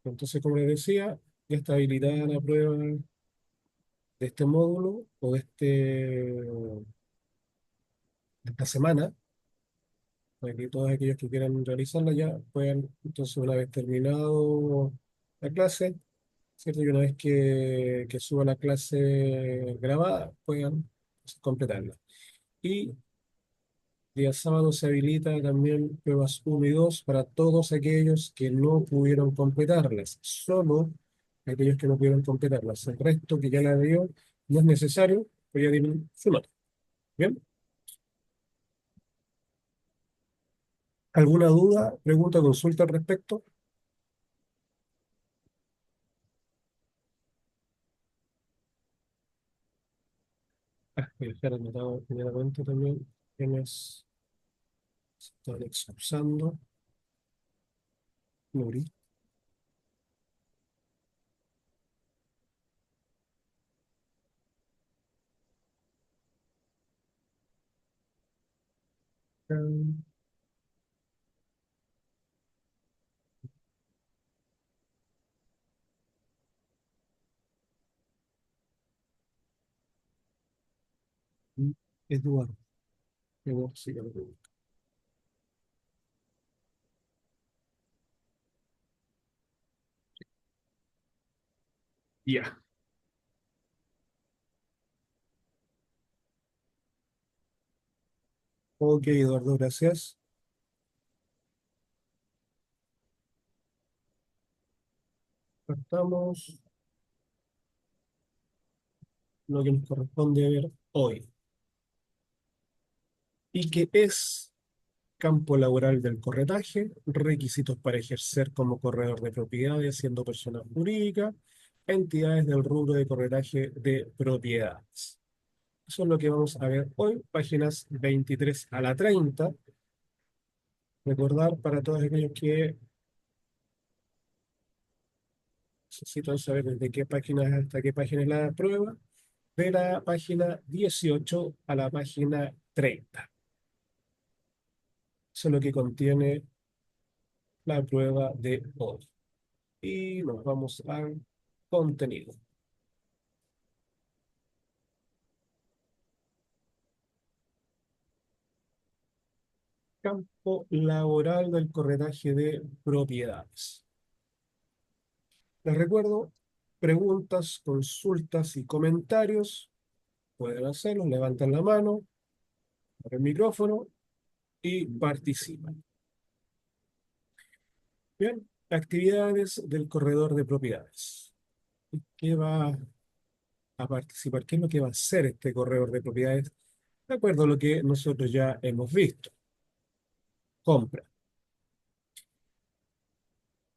Entonces, como les decía, ya está habilitada la prueba de este módulo o de esta semana, para que todos aquellos que quieran realizarla ya puedan, entonces una vez terminado la clase, ¿cierto? Y una vez que suba la clase grabada, puedan completarla. Y día sábado se habilita también pruebas 1 y 2 para todos aquellos que no pudieron completarlas. Solo aquellos que no pudieron completarlas. El resto que ya la dio no es necesario, pues ya tienen su nota. ¿Bien? ¿Alguna duda, pregunta, consulta al respecto? Voy a dejar anotado inmediatamente también quienes se están excusando. Nuri. Eduardo. Eduardo, sí, ya lo tengo. Ya. Ok, Eduardo, gracias. Partamos lo que nos corresponde ver hoy. ¿Y qué es campo laboral del corretaje? Requisitos para ejercer como corredor de propiedades, siendo persona jurídica, entidades del rubro de corretaje de propiedades. Eso es lo que vamos a ver hoy, páginas 23 a la 30. Recordar para todos aquellos que necesitan saber desde qué página hasta qué página es la prueba, de la página 18 a la página 30. Eso es lo que contiene la prueba de hoy. Y nos vamos al contenido. Campo laboral del corretaje de propiedades. Les recuerdo, preguntas, consultas y comentarios. Pueden hacerlo, levantan la mano, abren el micrófono y participan. Bien, actividades del corredor de propiedades. ¿Qué va a participar? ¿Qué es lo que va a hacer este corredor de propiedades? De acuerdo a lo que nosotros ya hemos visto. Compra.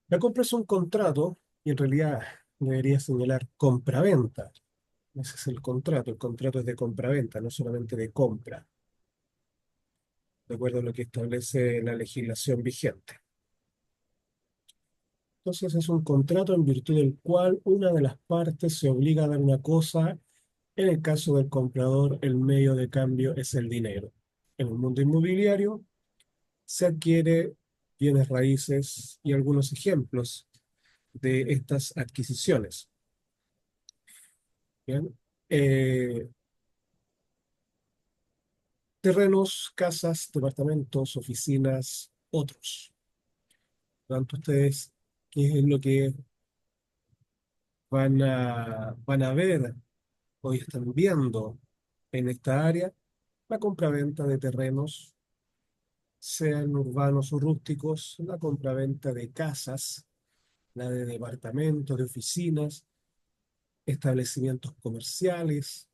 La compra es un contrato y en realidad debería señalar compra-venta. Ese es el contrato. El contrato es de compra-venta, no solamente de compra, de acuerdo a lo que establece la legislación vigente. Entonces es un contrato en virtud del cual una de las partes se obliga a dar una cosa. En el caso del comprador, el medio de cambio es el dinero. En el mundo inmobiliario se adquiere bienes raíces y algunos ejemplos de estas adquisiciones. Bien. Eh, Terrenos, casas, departamentos, oficinas, otros. Tanto ustedes, ¿qué es lo que van a ver, hoy están viendo en esta área? La compraventa de terrenos, sean urbanos o rústicos, la compraventa de casas, la de departamentos, de oficinas, establecimientos comerciales,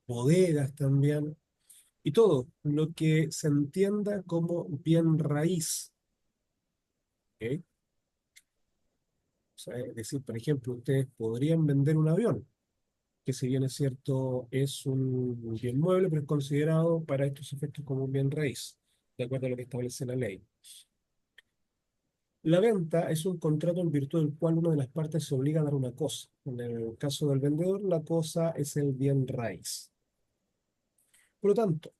bodegas también, y todo lo que se entienda como bien raíz. ¿Ok? O sea, es decir, por ejemplo, ustedes podrían vender un avión, que si bien es cierto, es un bien mueble, pero es considerado para estos efectos como un bien raíz, de acuerdo a lo que establece la ley. La venta es un contrato en virtud del cual una de las partes se obliga a dar una cosa. En el caso del vendedor, la cosa es el bien raíz. Por lo tanto,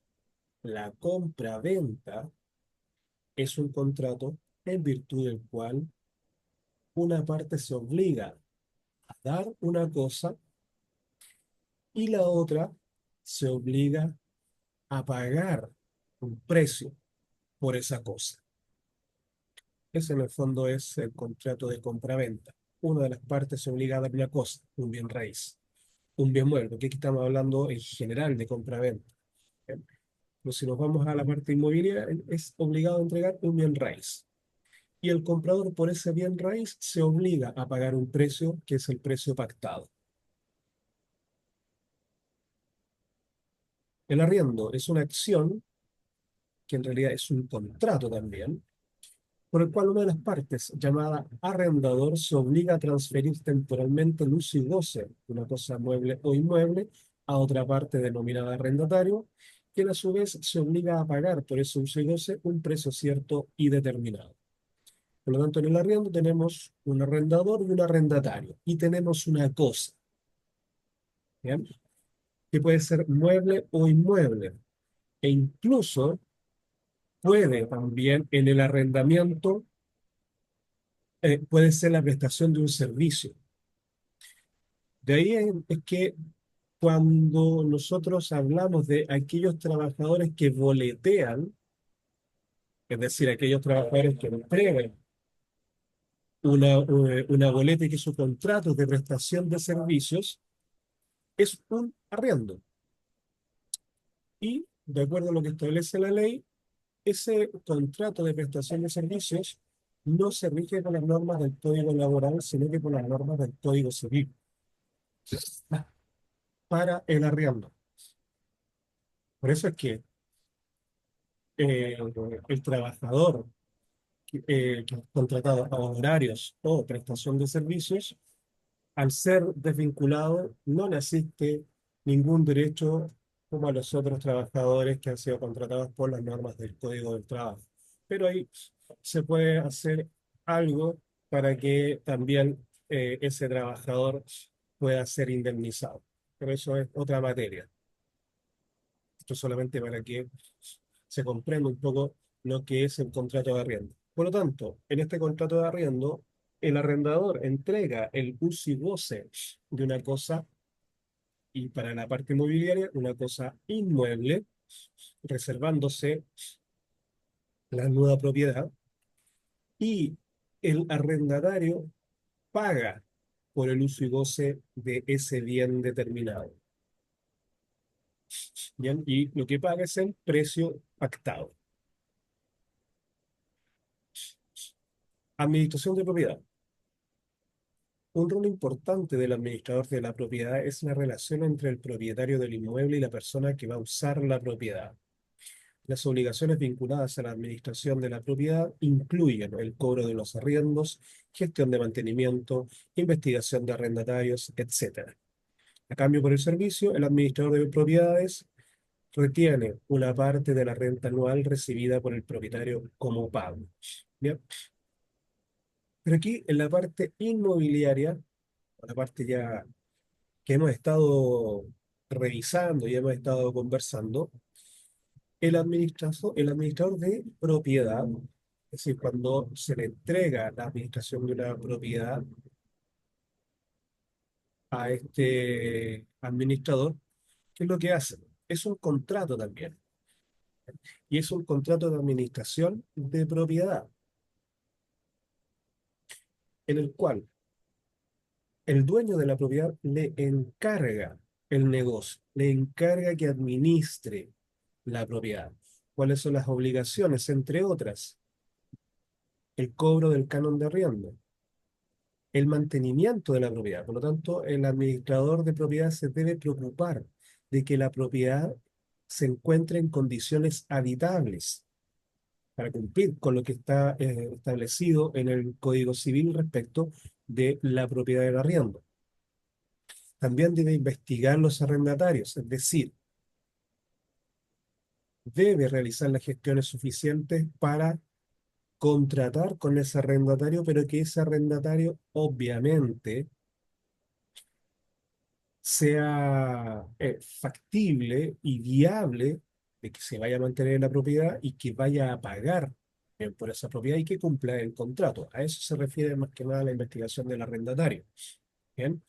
la compra-venta es un contrato en virtud del cual una parte se obliga a dar una cosa y la otra se obliga a pagar un precio por esa cosa. Ese en el fondo es el contrato de compraventa. Una de las partes se obliga a dar una cosa, un bien raíz, un bien mueble, porque aquí estamos hablando en general de compraventa. ¿Bien? Pero si nos vamos a la parte inmobiliaria, es obligado a entregar un bien raíz. Y el comprador por ese bien raíz se obliga a pagar un precio que es el precio pactado. El arriendo es una acción que en realidad es un contrato también, por el cual una de las partes, llamada arrendador, se obliga a transferir temporalmente el uso y goce de una cosa mueble o inmueble a otra parte denominada arrendatario, quien a su vez se obliga a pagar por ese uso y goce un precio cierto y determinado. Por lo tanto, en el arriendo tenemos un arrendador y un arrendatario, y tenemos una cosa, ¿bien? Que puede ser mueble o inmueble, e incluso puede también en el arrendamiento, puede ser la prestación de un servicio. De ahí es que cuando nosotros hablamos de aquellos trabajadores que boletean, es decir, aquellos trabajadores que entregan una boleta y que su contrato de prestación de servicios es un arriendo. Y, de acuerdo a lo que establece la ley, ese contrato de prestación de servicios no se rige por las normas del Código Laboral, sino que por las normas del Código Civil para el arriendo. Por eso es que eh, el trabajador que es contratado a horarios o prestación de servicios, al ser desvinculado, no le asiste ningún derecho como a los otros trabajadores que han sido contratados por las normas del Código del Trabajo. Pero ahí se puede hacer algo para que también ese trabajador pueda ser indemnizado. Pero eso es otra materia. Esto solamente para que se comprenda un poco lo que es el contrato de arriendo. Por lo tanto, en este contrato de arriendo, el arrendador entrega el uso y goce de una cosa, y para la parte inmobiliaria, una cosa inmueble, reservándose la nueva propiedad, y el arrendatario paga por el uso y goce de ese bien determinado. ¿Bien? Y lo que paga es el precio pactado. Administración de propiedad. Un rol importante del administrador de la propiedad es la relación entre el propietario del inmueble y la persona que va a usar la propiedad. Las obligaciones vinculadas a la administración de la propiedad incluyen el cobro de los arriendos, gestión de mantenimiento, investigación de arrendatarios, etc. A cambio por el servicio, el administrador de propiedades retiene una parte de la renta anual recibida por el propietario como pago. ¿Bien? Pero aquí, en la parte inmobiliaria, la parte ya que hemos estado revisando y hemos estado conversando, el administrador de propiedad, es decir, cuando se le entrega la administración de una propiedad a este administrador, ¿qué es lo que hace? Es un contrato también, y es un contrato de administración de propiedad, en el cual el dueño de la propiedad le encarga el negocio, le encarga que administre la propiedad. ¿Cuáles son las obligaciones? Entre otras, el cobro del canon de arriendo, el mantenimiento de la propiedad. Por lo tanto, el administrador de propiedad se debe preocupar de que la propiedad se encuentre en condiciones habitables para cumplir con lo que está establecido en el Código Civil respecto de la propiedad del arriendo. También debe investigar los arrendatarios, es decir, debe realizar las gestiones suficientes para contratar con ese arrendatario, pero que ese arrendatario obviamente sea factible y viable de que se vaya a mantener en la propiedad y que vaya a pagar bien por esa propiedad y que cumpla el contrato. A eso se refiere más que nada la investigación del arrendatario. Bien.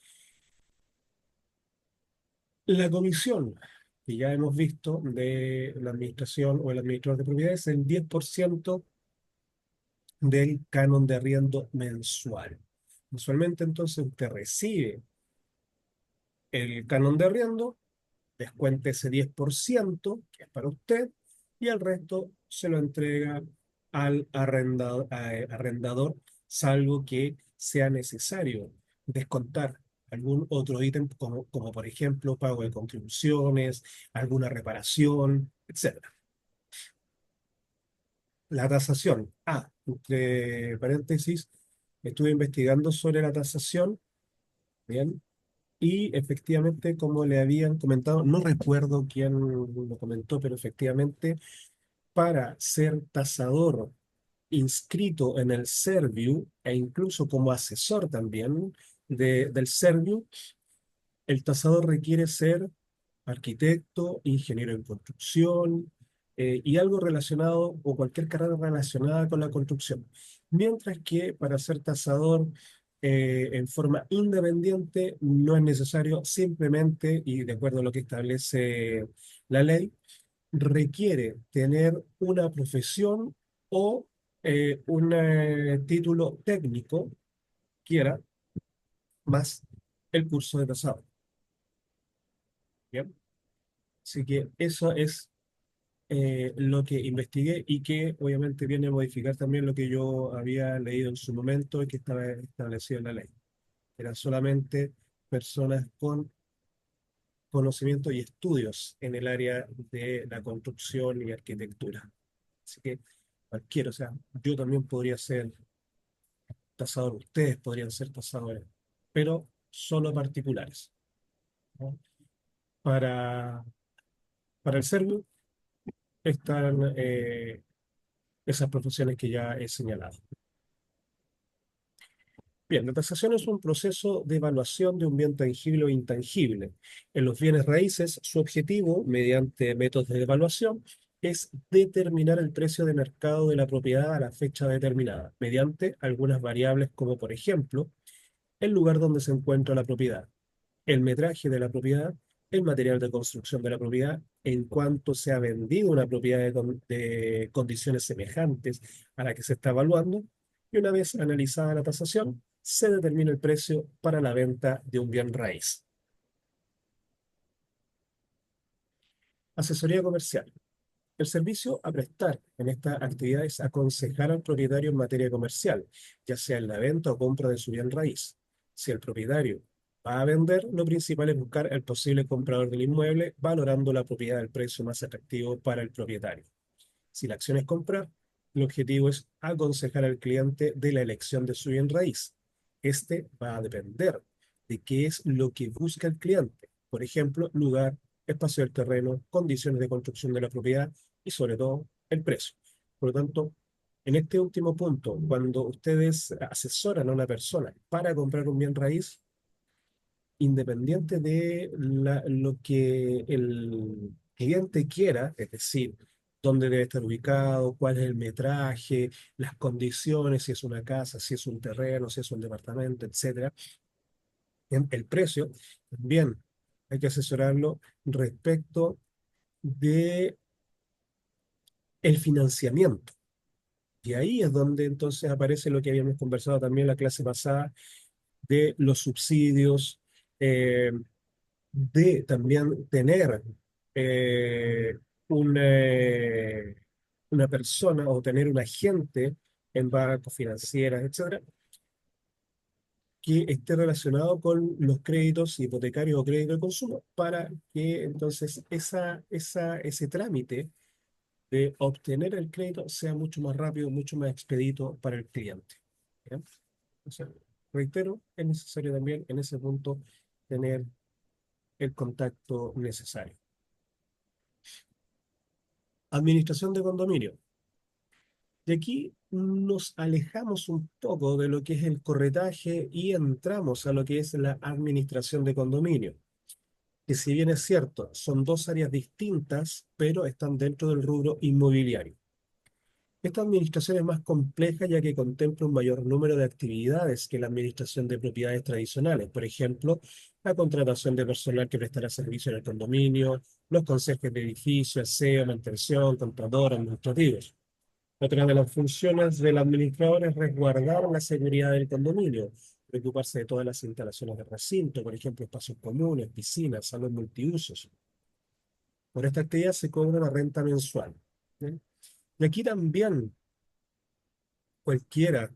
La comisión que ya hemos visto de la administración o el administrador de propiedades, el 10% del canon de arriendo mensual. Mensualmente, entonces, usted recibe el canon de arriendo, descuente ese 10% que es para usted, y el resto se lo entrega al arrendador, salvo que sea necesario descontar algún otro ítem, como por ejemplo pago de contribuciones, alguna reparación, etcétera. La tasación. Entre paréntesis, estuve investigando sobre la tasación, ¿bien? Y efectivamente, como le habían comentado, no recuerdo quién lo comentó, pero efectivamente, para ser tasador inscrito en el Serviu e incluso como asesor también del Serviu, el tasador requiere ser arquitecto, ingeniero en construcción y algo relacionado o cualquier carrera relacionada con la construcción. Mientras que para ser tasador en forma independiente no es necesario, simplemente, y de acuerdo a lo que establece la ley, requiere tener una profesión o un título técnico, quiera, más el curso de tasador. ¿Bien? Así que eso es lo que investigué y que obviamente viene a modificar también lo que yo había leído en su momento y que estaba establecido en la ley. Eran solamente personas con conocimiento y estudios en el área de la construcción y arquitectura. Así que cualquiera, o sea, yo también podría ser tasador, ustedes podrían ser tasadores, pero solo particulares, ¿no? Para, para el CERVU están esas profesiones que ya he señalado. Bien, la tasación es un proceso de evaluación de un bien tangible o intangible. En los bienes raíces, su objetivo, mediante métodos de evaluación, es determinar el precio de mercado de la propiedad a la fecha determinada, mediante algunas variables como, por ejemplo, el lugar donde se encuentra la propiedad, el metraje de la propiedad, el material de construcción de la propiedad, en cuanto se ha vendido una propiedad de condiciones semejantes a la que se está evaluando, y una vez analizada la tasación, se determina el precio para la venta de un bien raíz. Asesoría comercial. El servicio a prestar en esta actividad es aconsejar al propietario en materia comercial, ya sea en la venta o compra de su bien raíz. Si el propietario va a vender, lo principal es buscar el posible comprador del inmueble, valorando la propiedad al precio más atractivo para el propietario. Si la acción es comprar, el objetivo es aconsejar al cliente de la elección de su bien raíz. Este va a depender de qué es lo que busca el cliente. Por ejemplo, lugar, espacio del terreno, condiciones de construcción de la propiedad y sobre todo el precio. Por lo tanto, en este último punto, cuando ustedes asesoran a una persona para comprar un bien raíz, independiente de lo que el cliente quiera, es decir, dónde debe estar ubicado, cuál es el metraje, las condiciones, si es una casa, si es un terreno, si es un departamento, etcétera, el precio, también hay que asesorarlo respecto de el financiamiento. Y ahí es donde entonces aparece lo que habíamos conversado también en la clase pasada de los subsidios, eh, de también tener eh, una, una persona o tener un agente en bancos financieras, etcétera, que esté relacionado con los créditos hipotecarios o crédito de consumo, para que entonces ese trámite de obtener el crédito sea mucho más rápido, mucho más expedito para el cliente. ¿Bien? O sea, reitero, es necesario también en ese punto tener el contacto necesario. Administración de condominio. Y aquí nos alejamos un poco de lo que es el corretaje y entramos a lo que es la administración de condominio, que si bien es cierto, son dos áreas distintas, pero están dentro del rubro inmobiliario. Esta administración es más compleja ya que contempla un mayor número de actividades que la administración de propiedades tradicionales. Por ejemplo, la contratación de personal que prestará servicio en el condominio, los consejos de edificio, aseo, mantención, contador, administrativos. Otra de las funciones del administrador es resguardar la seguridad del condominio, preocuparse de todas las instalaciones de recinto, por ejemplo, espacios comunes, piscinas, salón multiusos. Por esta actividad se cobra una renta mensual. ¿Sí? Y aquí también cualquiera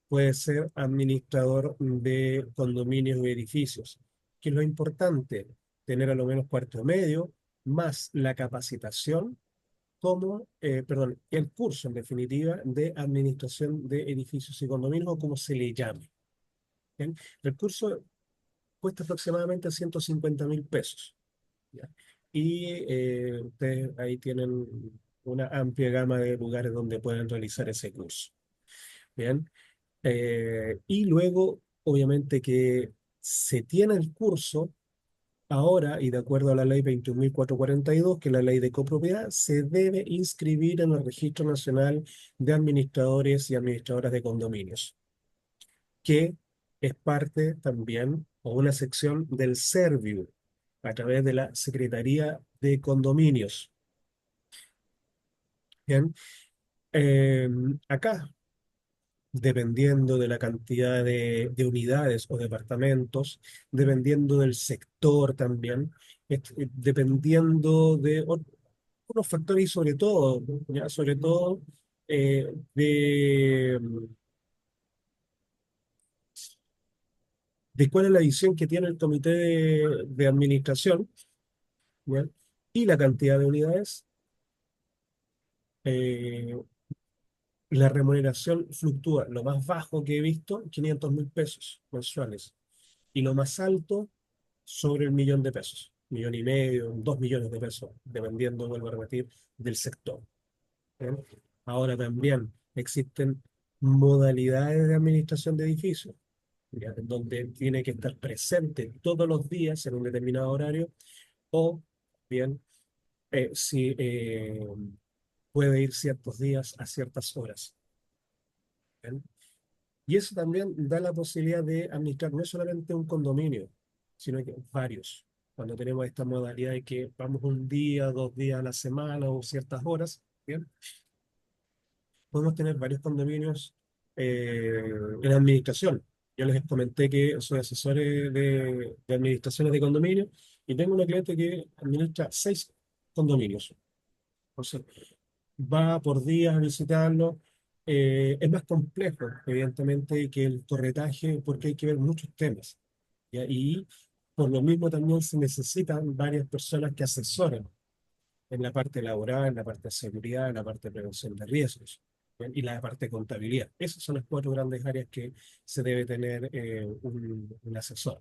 puede ser administrador de condominios y edificios. ¿Qué es lo importante? Tener a lo menos cuarto medio, más la capacitación, perdón, el curso en definitiva de administración de edificios y condominios, o como se le llame. ¿Bien? El curso cuesta aproximadamente 150.000 pesos. ¿Ya? Y ustedes ahí tienen una amplia gama de lugares donde pueden realizar ese curso. Bien. Y luego, obviamente que se tiene el curso, ahora, y de acuerdo a la ley 21.442, que es la ley de copropiedad, se debe inscribir en el Registro Nacional de Administradores y Administradoras de Condominios, que es parte también, o una sección del Serviu, a través de la Secretaría de Condominios. Bien. Eh, Acá, dependiendo de la cantidad de unidades o departamentos, dependiendo del sector también, dependiendo de unos factores, y sobre todo, ¿ya? Sobre todo de cuál es la visión que tiene el comité de administración, ¿ya? Y la cantidad de unidades. eh, la remuneración fluctúa. Lo más bajo que he visto, 500.000 pesos mensuales. Y lo más alto, sobre el 1.000.000 de pesos. 1.500.000, 2 millones de pesos, dependiendo, vuelvo a repetir, del sector. ¿Bien? Ahora también existen modalidades de administración de edificios, ¿ya? En donde tiene que estar presente todos los días en un determinado horario, o bien, si puede ir ciertos días a ciertas horas. ¿Bien? Y eso también da la posibilidad de administrar no solamente un condominio, sino que varios. Cuando tenemos esta modalidad de que vamos un día, 2 días a la semana o ciertas horas, ¿bien? Podemos tener varios condominios en administración. Yo les comenté que soy asesor de administraciones de condominios, y tengo una cliente que administra 6 condominios. Entonces, va por días a visitarlo. Es más complejo, evidentemente, que el corretaje, porque hay que ver muchos temas, ¿ya? Y por lo mismo también se necesitan varias personas que asesoren en la parte laboral, en la parte de seguridad, en la parte de prevención de riesgos, ¿bien? Y la parte de contabilidad. Esas son las cuatro grandes áreas que se debe tener un asesor,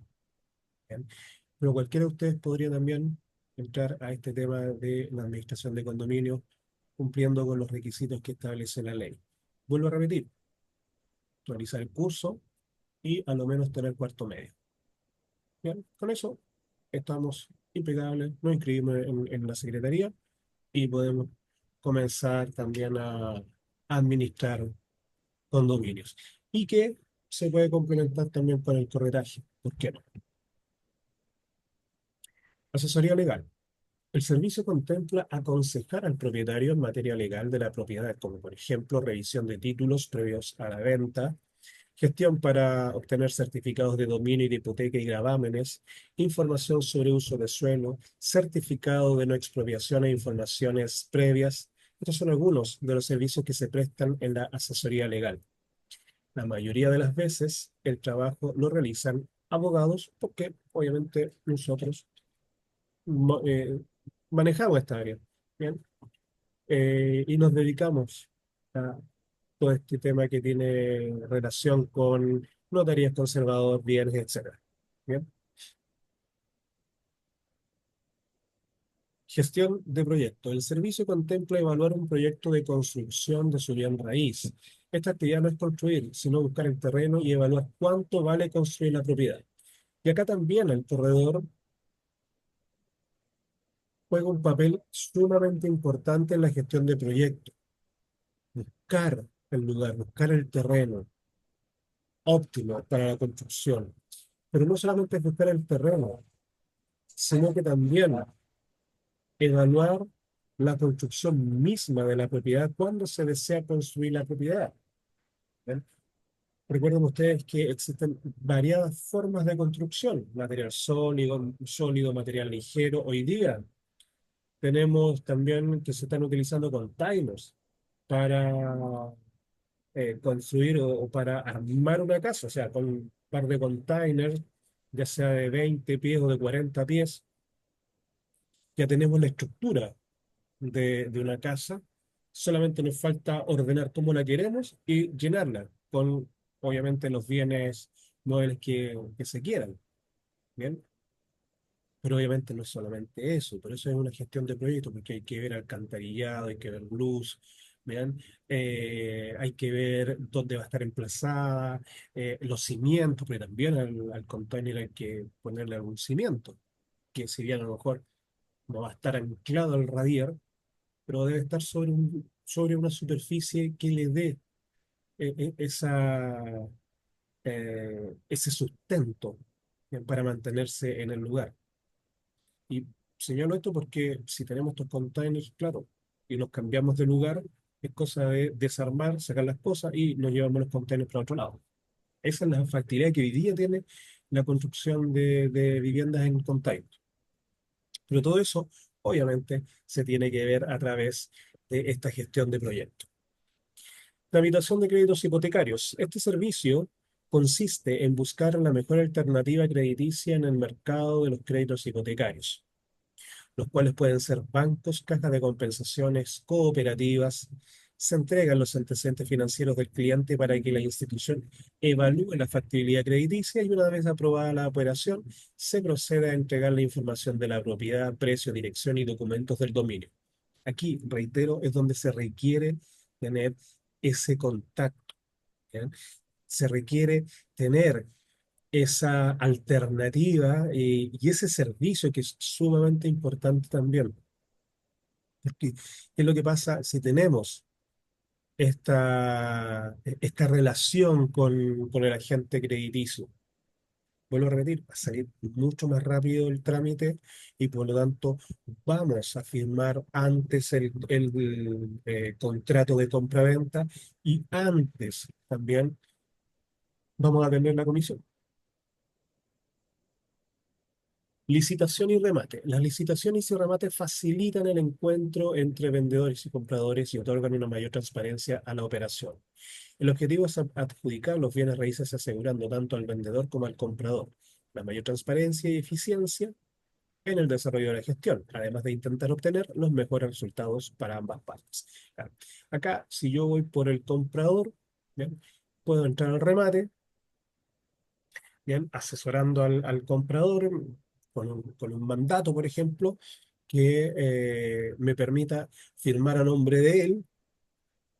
¿bien? Pero cualquiera de ustedes podría también entrar a este tema de la administración de condominios, cumpliendo con los requisitos que establece la ley. Vuelvo a repetir, realizar el curso y a lo menos tener cuarto medio. Bien, con eso estamos impecables, nos inscribimos en la secretaría y podemos comenzar también a administrar condominios. Y que se puede complementar también con el corretaje, ¿por qué no? Asesoría legal. El servicio contempla aconsejar al propietario en materia legal de la propiedad, como por ejemplo revisión de títulos previos a la venta, gestión para obtener certificados de dominio y de hipoteca y gravámenes, información sobre uso de suelo, certificado de no expropiación e informaciones previas. Estos son algunos de los servicios que se prestan en la asesoría legal. La mayoría de las veces el trabajo lo realizan abogados, porque obviamente nosotros ma- eh, manejamos esta área, ¿bien? Y nos dedicamos a todo este tema que tiene relación con notarías conservadoras, bienes, etcétera. ¿Bien? Gestión de proyectos. El servicio contempla evaluar un proyecto de construcción de su bien raíz. Esta actividad no es construir, sino buscar el terreno y evaluar cuánto vale construir la propiedad. Y acá también el corredor juega un papel sumamente importante en la gestión de proyectos. buscar el lugar, buscar el terreno óptimo para la construcción. Pero no solamente es buscar el terreno, sino que también evaluar la construcción misma de la propiedad cuando se desea construir la propiedad. ¿Ven? Recuerden ustedes que existen variadas formas de construcción, material sólido, sólido, material ligero. Hoy día tenemos también que se están utilizando containers para construir o para armar una casa, o sea, con un par de containers, ya sea de 20 pies o de 40 pies, ya tenemos la estructura de una casa, solamente nos falta ordenar cómo la queremos y llenarla con, obviamente, los bienes muebles que se quieran, ¿bien? Pero obviamente no es solamente eso, por eso es una gestión de proyectos, porque hay que ver alcantarillado, hay que ver luz, ¿bien? Hay que ver dónde va a estar emplazada, los cimientos, porque también al container hay que ponerle algún cimiento, que si bien a lo mejor no va a estar anclado al radier, pero debe estar sobre una superficie que le dé ese sustento para mantenerse en el lugar. Y señalo esto porque si tenemos estos containers, claro, y los cambiamos de lugar, es cosa de desarmar, sacar las cosas y nos llevamos los containers para otro lado. Esa es la factibilidad que hoy día tiene la construcción de viviendas en containers. Pero todo eso, obviamente, se tiene que ver a través de esta gestión de proyectos. Tramitación de créditos hipotecarios. Este servicio consiste en buscar la mejor alternativa crediticia en el mercado de los créditos hipotecarios, los cuales pueden ser bancos, cajas de compensaciones, cooperativas. Se entregan los antecedentes financieros del cliente para que la institución evalúe la factibilidad crediticia y una vez aprobada la operación, se procede a entregar la información de la propiedad, precio, dirección y documentos del dominio. Aquí, reitero, es donde se requiere tener ese contacto, ¿ya? Se requiere tener esa alternativa y ese servicio que es sumamente importante también. Porque, ¿qué es lo que pasa si tenemos esta relación con el agente crediticio? Vuelvo a repetir, va a salir mucho más rápido el trámite y por lo tanto vamos a firmar antes el contrato de compraventa y antes también vamos a tener la comisión. Licitación y remate. Las licitaciones y remates facilitan el encuentro entre vendedores y compradores y otorgan una mayor transparencia a la operación. El objetivo es adjudicar los bienes raíces asegurando tanto al vendedor como al comprador la mayor transparencia y eficiencia en el desarrollo de la gestión, además de intentar obtener los mejores resultados para ambas partes. Claro. Acá, si yo voy por el comprador, ¿bien? Puedo entrar al remate, ¿bien? Asesorando al comprador con un mandato, por ejemplo, que me permita firmar a nombre de él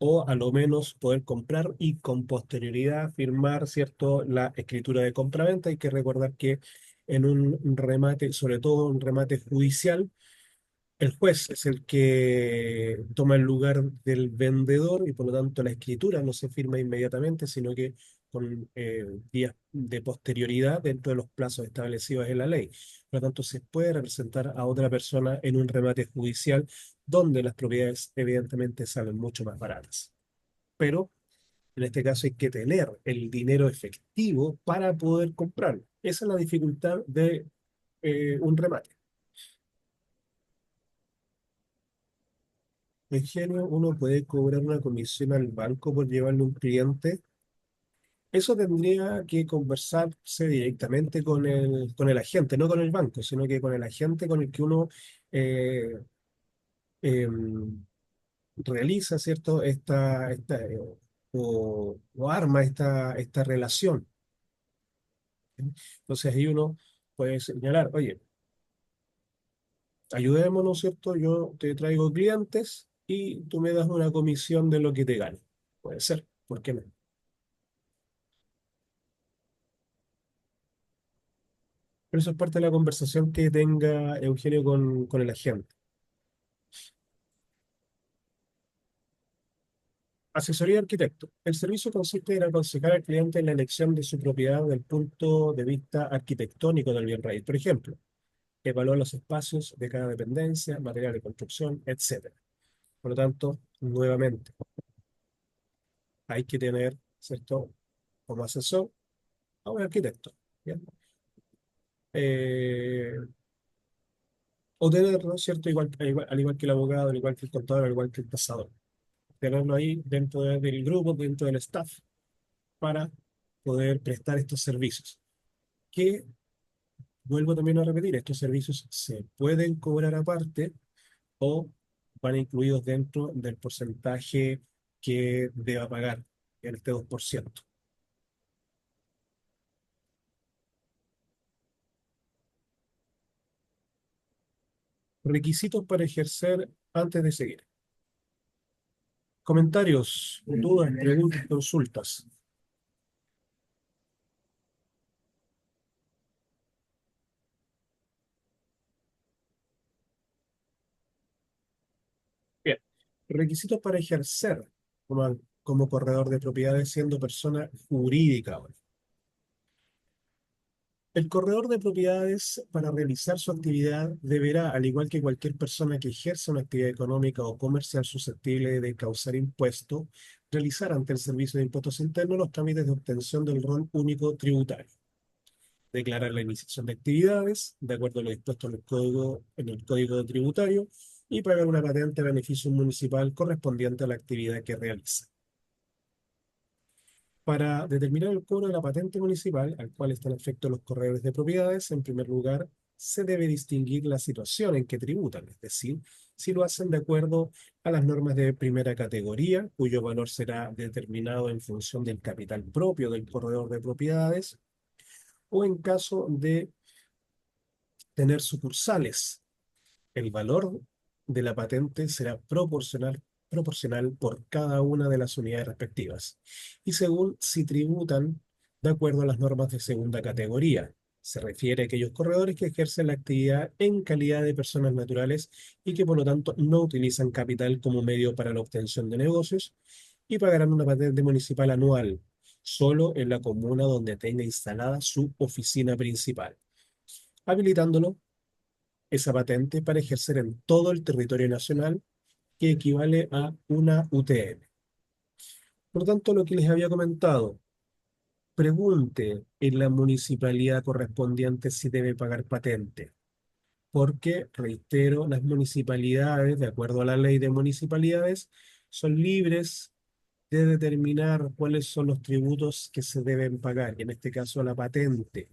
o a lo menos poder comprar y con posterioridad firmar, ¿cierto?, la escritura de compraventa. Hay que recordar que en un remate, sobre todo un remate judicial, el juez es el que toma el lugar del vendedor y por lo tanto la escritura no se firma inmediatamente, sino que con días de posterioridad dentro de los plazos establecidos en la ley. Por lo tanto, se puede representar a otra persona en un remate judicial donde las propiedades evidentemente salen mucho más baratas. Pero en este caso hay que tener el dinero efectivo para poder comprarlo. Esa es la dificultad de un remate. En general, uno puede cobrar una comisión al banco por llevarle un cliente. Eso tendría que conversarse directamente con el agente, no con el banco, sino que con el agente con el que uno eh, em, realiza, ¿cierto? O arma esta relación. Entonces ahí uno puede señalar, oye, ayudémonos, ¿cierto? Yo te traigo clientes y tú me das una comisión de lo que te gane. Puede ser, ¿por qué no? Pero eso es parte de la conversación que tenga Eugenio con el agente. Asesoría de arquitecto. El servicio consiste en aconsejar al cliente en la elección de su propiedad desde el punto de vista arquitectónico del bien raíz. Por ejemplo, evaluar los espacios de cada dependencia, material de construcción, etcétera. Por lo tanto, nuevamente, hay que tener, ¿cierto?, como asesor a un arquitecto. ¿Bien? Eh, o tenerlo, ¿cierto? Al igual que el abogado, al igual que el contador, al igual que el tasador. Tenerlo ahí dentro del grupo, dentro del staff, para poder prestar estos servicios. Que, vuelvo también a repetir, estos servicios se pueden cobrar aparte o van incluidos dentro del porcentaje que deba pagar en este 2%. Requisitos para ejercer antes de seguir. Comentarios, dudas, preguntas, consultas. Bien. Requisitos para ejercer como corredor de propiedades siendo persona jurídica ahora. El corredor de propiedades, para realizar su actividad, deberá, al igual que cualquier persona que ejerza una actividad económica o comercial susceptible de causar impuesto, realizar ante el Servicio de Impuestos Internos los trámites de obtención del rol único tributario. Declarar la iniciación de actividades, de acuerdo a lo dispuesto en el Código Tributario, y pagar una patente de beneficio municipal correspondiente a la actividad que realiza. Para determinar el cobro de la patente municipal, al cual están afectos los corredores de propiedades, en primer lugar, se debe distinguir la situación en que tributan, es decir, si lo hacen de acuerdo a las normas de primera categoría, cuyo valor será determinado en función del capital propio del corredor de propiedades, o en caso de tener sucursales. El valor de la patente será proporcional por cada una de las unidades respectivas y según si tributan de acuerdo a las normas de segunda categoría. Se refiere a aquellos corredores que ejercen la actividad en calidad de personas naturales y que por lo tanto no utilizan capital como medio para la obtención de negocios y pagarán una patente municipal anual solo en la comuna donde tenga instalada su oficina principal, habilitándolo esa patente para ejercer en todo el territorio nacional, que equivale a una UTM. Por lo tanto, lo que les había comentado, pregunte en la municipalidad correspondiente si debe pagar patente, porque, reitero, las municipalidades, de acuerdo a la ley de municipalidades, son libres de determinar cuáles son los tributos que se deben pagar, y en este caso la patente.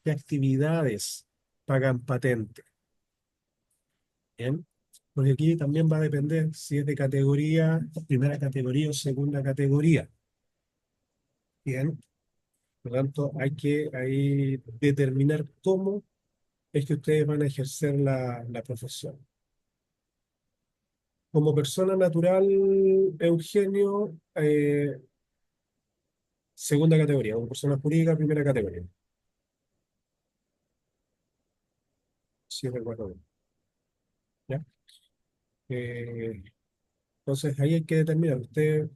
¿Qué actividades pagan patente? Bien, porque aquí también va a depender si es de categoría, primera categoría o segunda categoría. Bien, por lo tanto, hay que ahí determinar cómo es que ustedes van a ejercer la profesión. Como persona natural, Eugenio, segunda categoría. Como persona jurídica, primera categoría. Si recuerdo bien. ¿Ya? Eh, entonces, ahí hay que determinar. Usted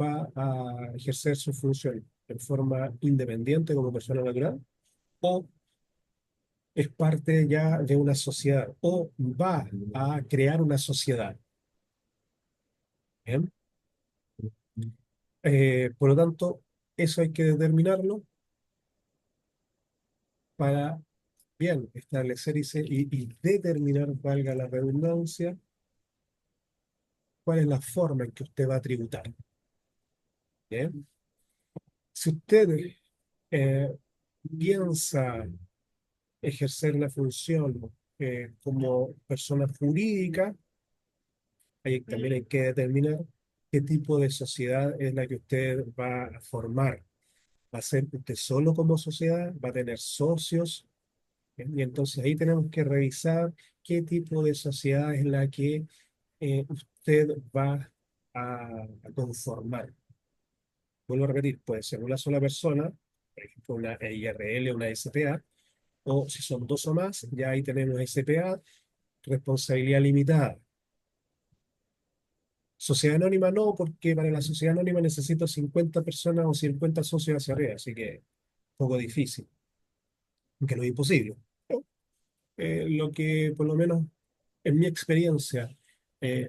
va a ejercer su función en forma independiente como persona natural o es parte ya de una sociedad o va a crear una sociedad. ¿Bien? Por lo tanto, eso hay que determinarlo para, bien, establecer y determinar, valga la redundancia, cuál es la forma en que usted va a tributar. ¿Bien? Si usted eh, piensa ejercer la función como persona jurídica, ahí también hay que determinar qué tipo de sociedad es la que usted va a formar. ¿Va a ser usted solo como sociedad? ¿Va a tener socios? Bien, y entonces ahí tenemos que revisar qué tipo de sociedad es la que usted va a conformar. Vuelvo a repetir, puede ser una sola persona, por ejemplo, una IRL, una SPA, o si son dos o más, ya ahí tenemos SPA, responsabilidad limitada. Sociedad anónima no, porque para la sociedad anónima necesito 50 personas o 50 socios hacia arriba, así que un poco difícil, aunque no es imposible. Pero, lo que por lo menos en mi experiencia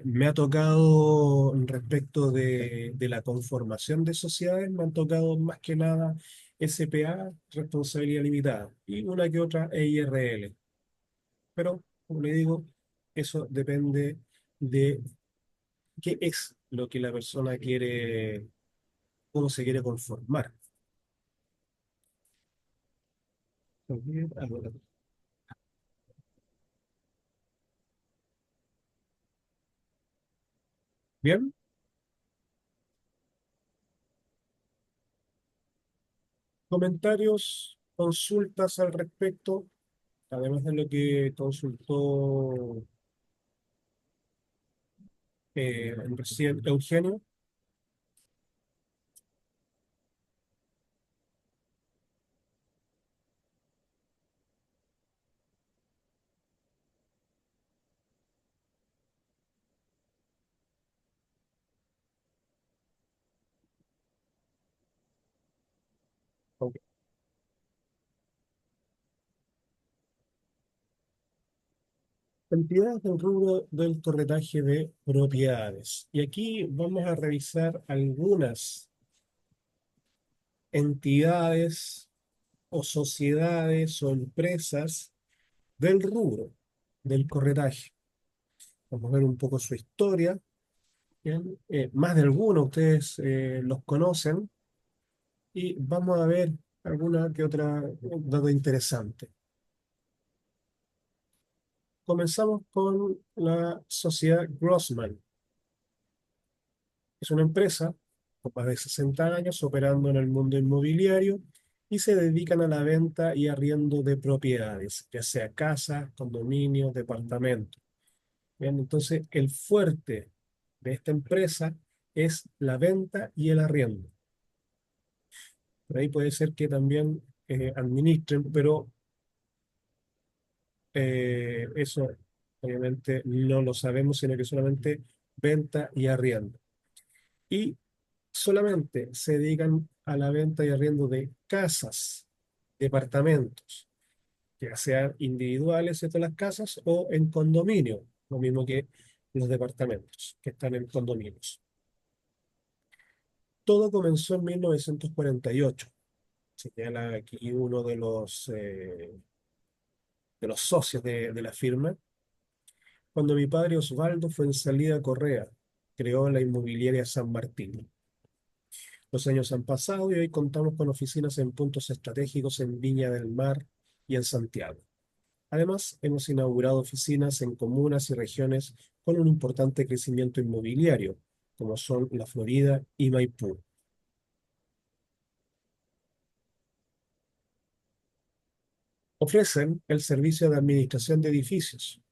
me ha tocado respecto de la conformación de sociedades, me han tocado más que nada SPA, responsabilidad limitada, y una que otra EIRL. Pero, como le digo, eso depende de qué es lo que la persona quiere, cómo se quiere conformar. Bien, comentarios, consultas al respecto, además de lo que consultó recién Eugenio. Ok. Entidades del rubro del corretaje de propiedades. Y aquí vamos a revisar algunas entidades o sociedades o empresas del rubro del corretaje. Vamos a ver un poco su historia. Bien, más de algunos ustedes los conocen y vamos a ver alguna que otra dato interesante. Comenzamos con la sociedad Grossman. Es una empresa con más de 60 años operando en el mundo inmobiliario y se dedican a la venta y arriendo de propiedades, ya sea casas, condominios, departamentos. Bien, entonces, el fuerte de esta empresa es la venta y el arriendo. Por ahí puede ser que también administren, pero eso obviamente no lo sabemos, sino que solamente venta y arriendo. Y solamente se dedican a la venta y arriendo de casas, departamentos, ya sean individuales de las casas o en condominio, lo mismo que los departamentos que están en condominios. Todo comenzó en 1948, señala aquí uno de los socios de la firma, cuando mi padre Osvaldo fue en salida Correa, creó la inmobiliaria San Martín. Los años han pasado y hoy contamos con oficinas en puntos estratégicos en Viña del Mar y en Santiago. Además, hemos inaugurado oficinas en comunas y regiones con un importante crecimiento inmobiliario, como son la Florida y Maipú. Ofrecen el servicio de administración de edificios.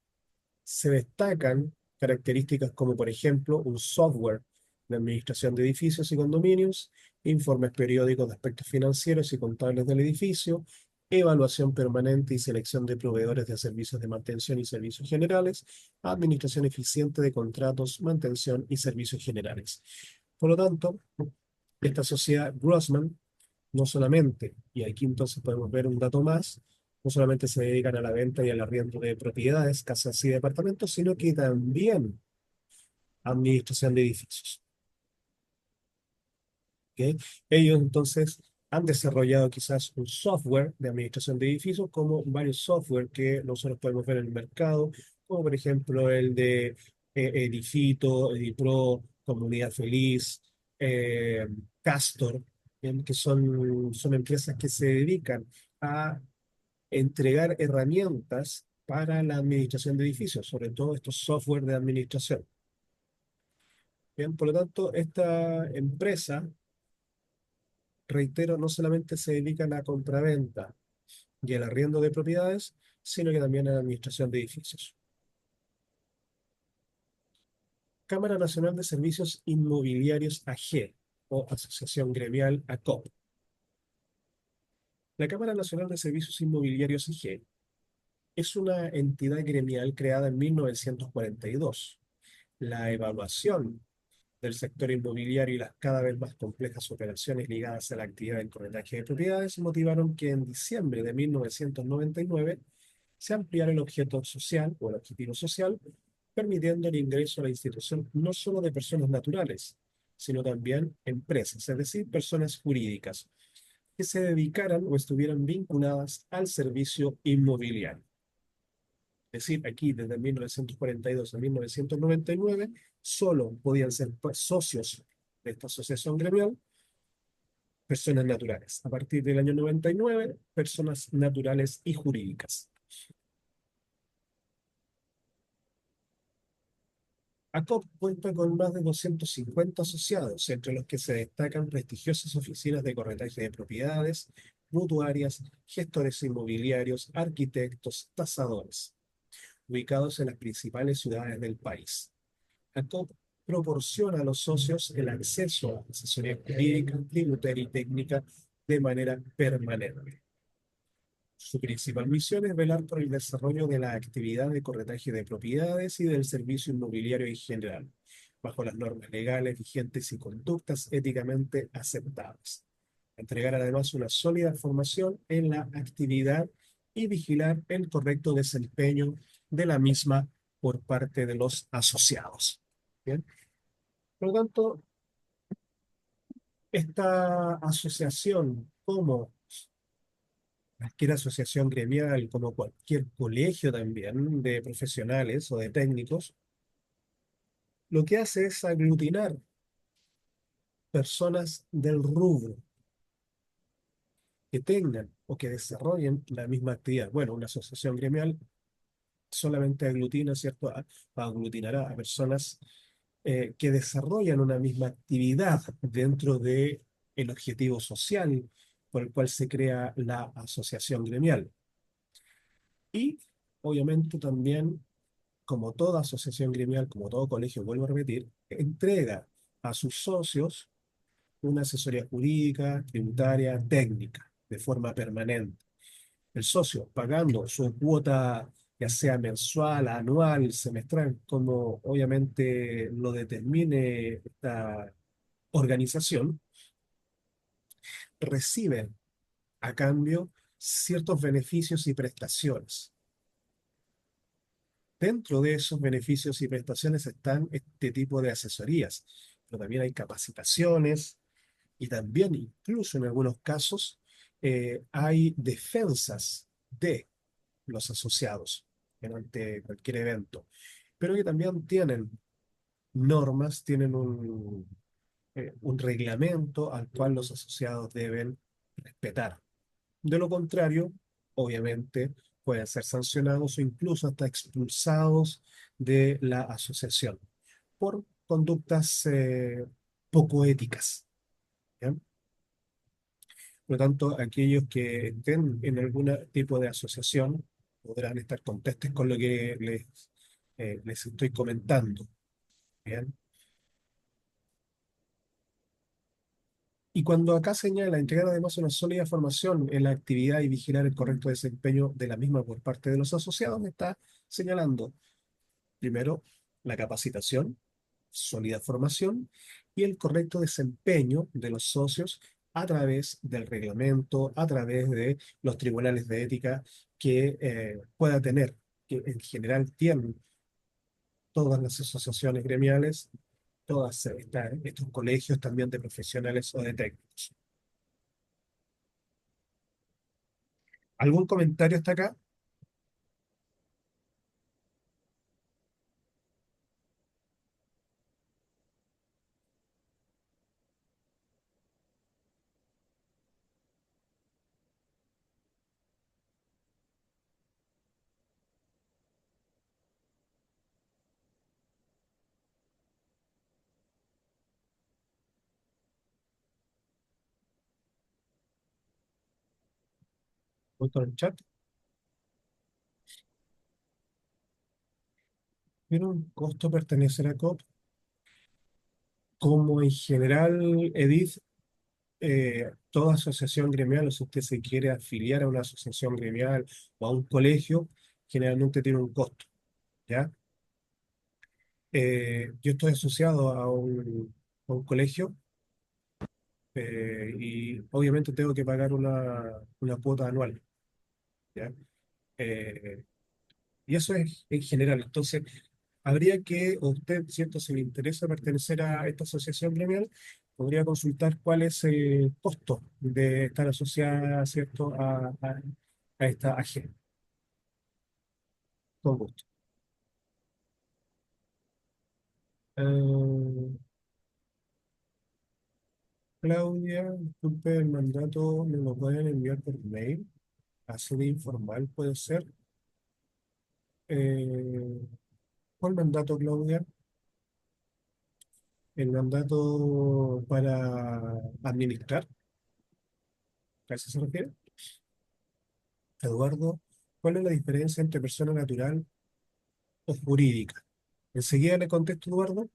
Se destacan características como, por ejemplo, un software de administración de edificios y condominios, informes periódicos de aspectos financieros y contables del edificio, evaluación permanente y selección de proveedores de servicios de mantención y servicios generales, administración eficiente de contratos, mantención y servicios generales. Por lo tanto, esta sociedad Grossman no solamente, y aquí entonces podemos ver un dato más, no solamente se dedican a la venta y al arriendo de propiedades, casas y departamentos, sino que también a administración de edificios. ¿Ok? Ellos entonces han desarrollado quizás un software de administración de edificios, como varios software que nosotros podemos ver en el mercado, como por ejemplo el de Edifito, Edipro, Comunidad Feliz, Castor, ¿bien? Que son empresas que se dedican a entregar herramientas para la administración de edificios, sobre todo estos software de administración. Bien, por lo tanto, esta empresa, reitero, no solamente se dedica a la compraventa y el arriendo de propiedades, sino que también a la administración de edificios. Cámara Nacional de Servicios Inmobiliarios AG, o Asociación Gremial ACOP. La Cámara Nacional de Servicios Inmobiliarios AG es una entidad gremial creada en 1942. La evaluación del sector inmobiliario y las cada vez más complejas operaciones ligadas a la actividad del corretaje de propiedades motivaron que en diciembre de 1999 se ampliara el objeto social o el objetivo social, permitiendo el ingreso a la institución no solo de personas naturales, sino también empresas, es decir, personas jurídicas que se dedicaran o estuvieran vinculadas al servicio inmobiliario. Es decir, aquí desde 1942 a 1999 solo podían ser socios de esta asociación gremial personas naturales. A partir del año 99, personas naturales y jurídicas. ACOP cuenta con más de 250 asociados, entre los que se destacan prestigiosas oficinas de corretaje de propiedades, mutuarias, gestores inmobiliarios, arquitectos, tasadores, ubicados en las principales ciudades del país. ACOP proporciona a los socios el acceso a asesoría jurídica, tributaria y técnica de manera permanente. Su principal misión es velar por el desarrollo de la actividad de corretaje de propiedades y del servicio inmobiliario en general, bajo las normas legales vigentes y conductas éticamente aceptables. Entregar además una sólida formación en la actividad y vigilar el correcto desempeño de la misma por parte de los asociados. Bien. Por lo tanto, esta asociación, como cualquier asociación gremial, como cualquier colegio también de profesionales o de técnicos, lo que hace es aglutinar personas del rubro que tengan o que desarrollen la misma actividad. Bueno, una asociación gremial solamente aglutina, ¿cierto? Aglutinará a personas que desarrollan una misma actividad dentro de el objetivo social por el cual se crea la asociación gremial. Y obviamente también, como toda asociación gremial, como todo colegio, vuelvo a repetir, entrega a sus socios una asesoría jurídica, tributaria, técnica, de forma permanente. El socio pagando su cuota, ya sea mensual, anual, semestral, como obviamente lo determine esta organización, recibe a cambio ciertos beneficios y prestaciones. Dentro de esos beneficios y prestaciones están este tipo de asesorías, pero también hay capacitaciones y también, incluso en algunos casos, hay defensas de los asociados ante cualquier evento, pero que también tienen normas, tienen un reglamento al cual los asociados deben respetar. De lo contrario, obviamente, pueden ser sancionados o incluso hasta expulsados de la asociación por conductas poco éticas. ¿Ya? Por lo tanto, aquellos que estén en algún tipo de asociación podrán estar contestes con lo que les estoy comentando. ¿Bien? Y cuando acá señala entregar además una sólida formación en la actividad y vigilar el correcto desempeño de la misma por parte de los asociados, está señalando primero la capacitación, sólida formación y el correcto desempeño de los socios a través del reglamento, a través de los tribunales de ética que pueda tener, que en general tienen todas las asociaciones gremiales, todas estos colegios también de profesionales o de técnicos. ¿Algún comentario hasta acá? Voy con el chat. ¿Tiene un costo pertenecer a COP? Como en general, Edith, toda asociación gremial, o si usted se quiere afiliar a una asociación gremial o a un colegio, generalmente tiene un costo, ¿ya? Yo estoy asociado a un colegio y obviamente tengo que pagar una cuota anual, ¿ya? Eh, y eso es en general. Entonces, habría que, o usted, ¿cierto? Si le interesa pertenecer a esta asociación gremial, podría consultar cuál es el costo de estar asociada, ¿cierto? A esta AG. Con gusto. Eh, Claudia, disculpe el mandato, me lo pueden enviar por mail, así de informal puede ser. Eh, ¿Cuál mandato, Claudia? El mandato para administrar, ¿a eso se refiere? Eduardo, ¿cuál es la diferencia entre persona natural o jurídica? Enseguida le contesto, Eduardo.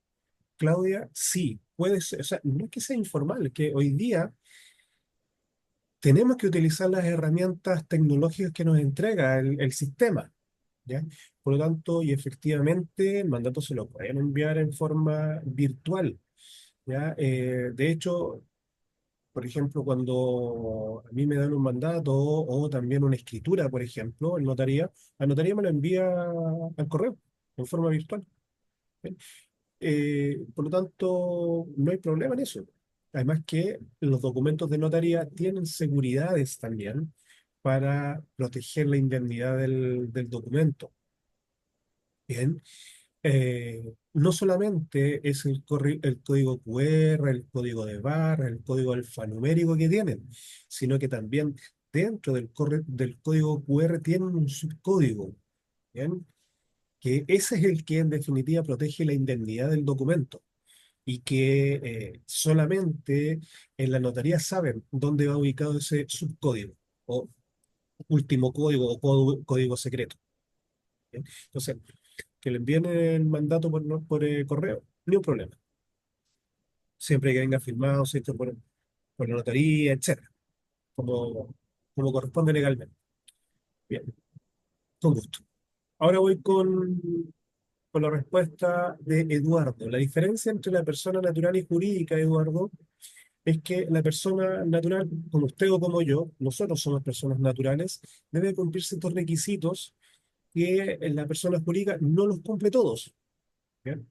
Claudia, sí, puede ser, o sea, no es que sea informal, es que hoy día tenemos que utilizar las herramientas tecnológicas que nos entrega el sistema, ¿ya? Por lo tanto, y efectivamente, el mandato se lo pueden enviar en forma virtual, ¿ya? De hecho, por ejemplo, cuando a mí me dan un mandato o también una escritura, por ejemplo, en notaría, la notaría me lo envía al correo en forma virtual. ¿Bien? Por lo tanto, no hay problema en eso. Además que los documentos de notaría tienen seguridades también para proteger la indemnidad del documento. Bien, no solamente es el código QR, el código de barra, el código alfanumérico que tienen, sino que también dentro del código QR tienen un subcódigo, ¿bien? Que ese es el que en definitiva protege la indemnidad del documento y que solamente en la notaría saben dónde va ubicado ese subcódigo o último código o código secreto. ¿Bien? Entonces, que le envíen el mandato por correo, ni un problema. Siempre que venga firmado, ¿cierto? Por la notaría, etcétera, como corresponde legalmente. Bien, con gusto. Ahora voy con la respuesta de Eduardo. La diferencia entre la persona natural y jurídica, Eduardo, es que la persona natural, como usted o como yo, nosotros somos personas naturales, debe cumplir ciertos requisitos que la persona jurídica no los cumple todos. ¿Bien?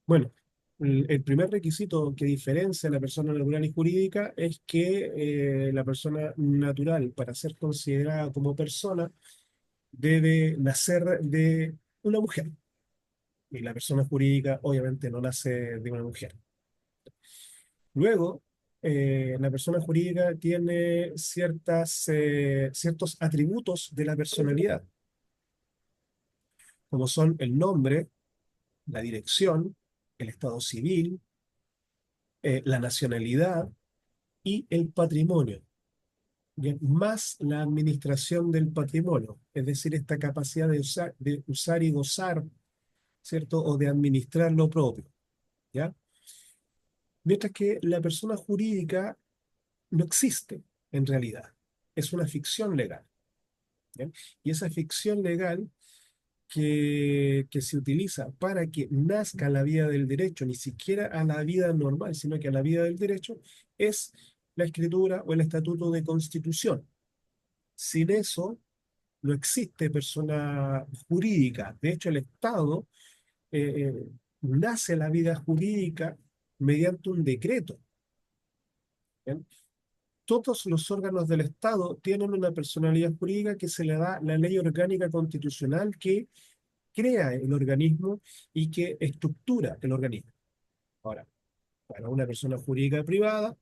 Bueno, el primer requisito que diferencia a la persona natural y jurídica es que la persona natural, para ser considerada como persona, debe nacer de una mujer. Y la persona jurídica obviamente no nace de una mujer. Luego, la persona jurídica tiene ciertos atributos de la personalidad, como son el nombre, la dirección, el estado civil, la nacionalidad y el patrimonio, ¿bien? Más la administración del patrimonio, es decir, esta capacidad de usar y gozar, ¿cierto? O de administrar lo propio, ¿ya? Mientras que la persona jurídica no existe en realidad, es una ficción legal, ¿ya? Y esa ficción legal que se utiliza para que nazca la vida del derecho, ni siquiera a la vida normal, sino que a la vida del derecho, es la escritura o el estatuto de constitución. Sin eso, no existe persona jurídica. De hecho, el Estado nace la vida jurídica mediante un decreto. ¿Bien? Todos los órganos del Estado tienen una personalidad jurídica que se le da la ley orgánica constitucional que crea el organismo y que estructura el organismo. Ahora, para una persona jurídica privada,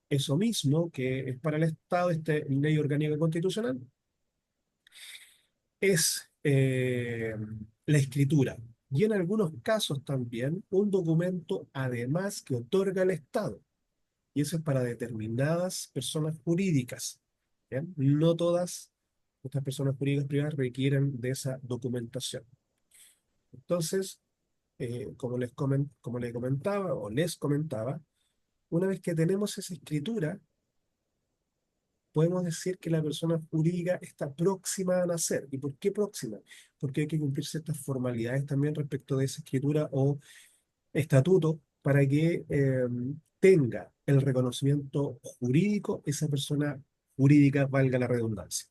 eso mismo que es para el Estado, esta ley orgánica constitucional, es la escritura. Y en algunos casos también un documento además que otorga el Estado. Y eso es para determinadas personas jurídicas. ¿Bien? No todas estas personas jurídicas privadas requieren de esa documentación. Entonces, como les comentaba o les comentaba, una vez que tenemos esa escritura, podemos decir que la persona jurídica está próxima a nacer. ¿Y por qué próxima? Porque hay que cumplir ciertas formalidades también respecto de esa escritura o estatuto para que tenga el reconocimiento jurídico esa persona jurídica, valga la redundancia.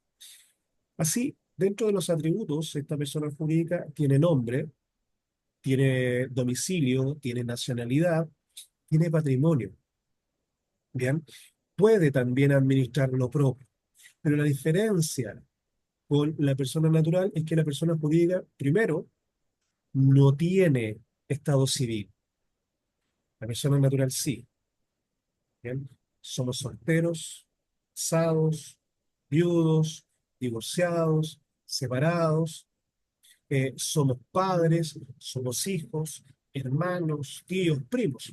Así, dentro de los atributos, esta persona jurídica tiene nombre, tiene domicilio, tiene nacionalidad, tiene patrimonio, ¿bien? Puede también administrar lo propio, pero la diferencia con la persona natural es que la persona jurídica, primero, no tiene estado civil, la persona natural sí, ¿bien? Somos solteros, casados, viudos, divorciados, separados, somos padres, somos hijos, hermanos, tíos, primos.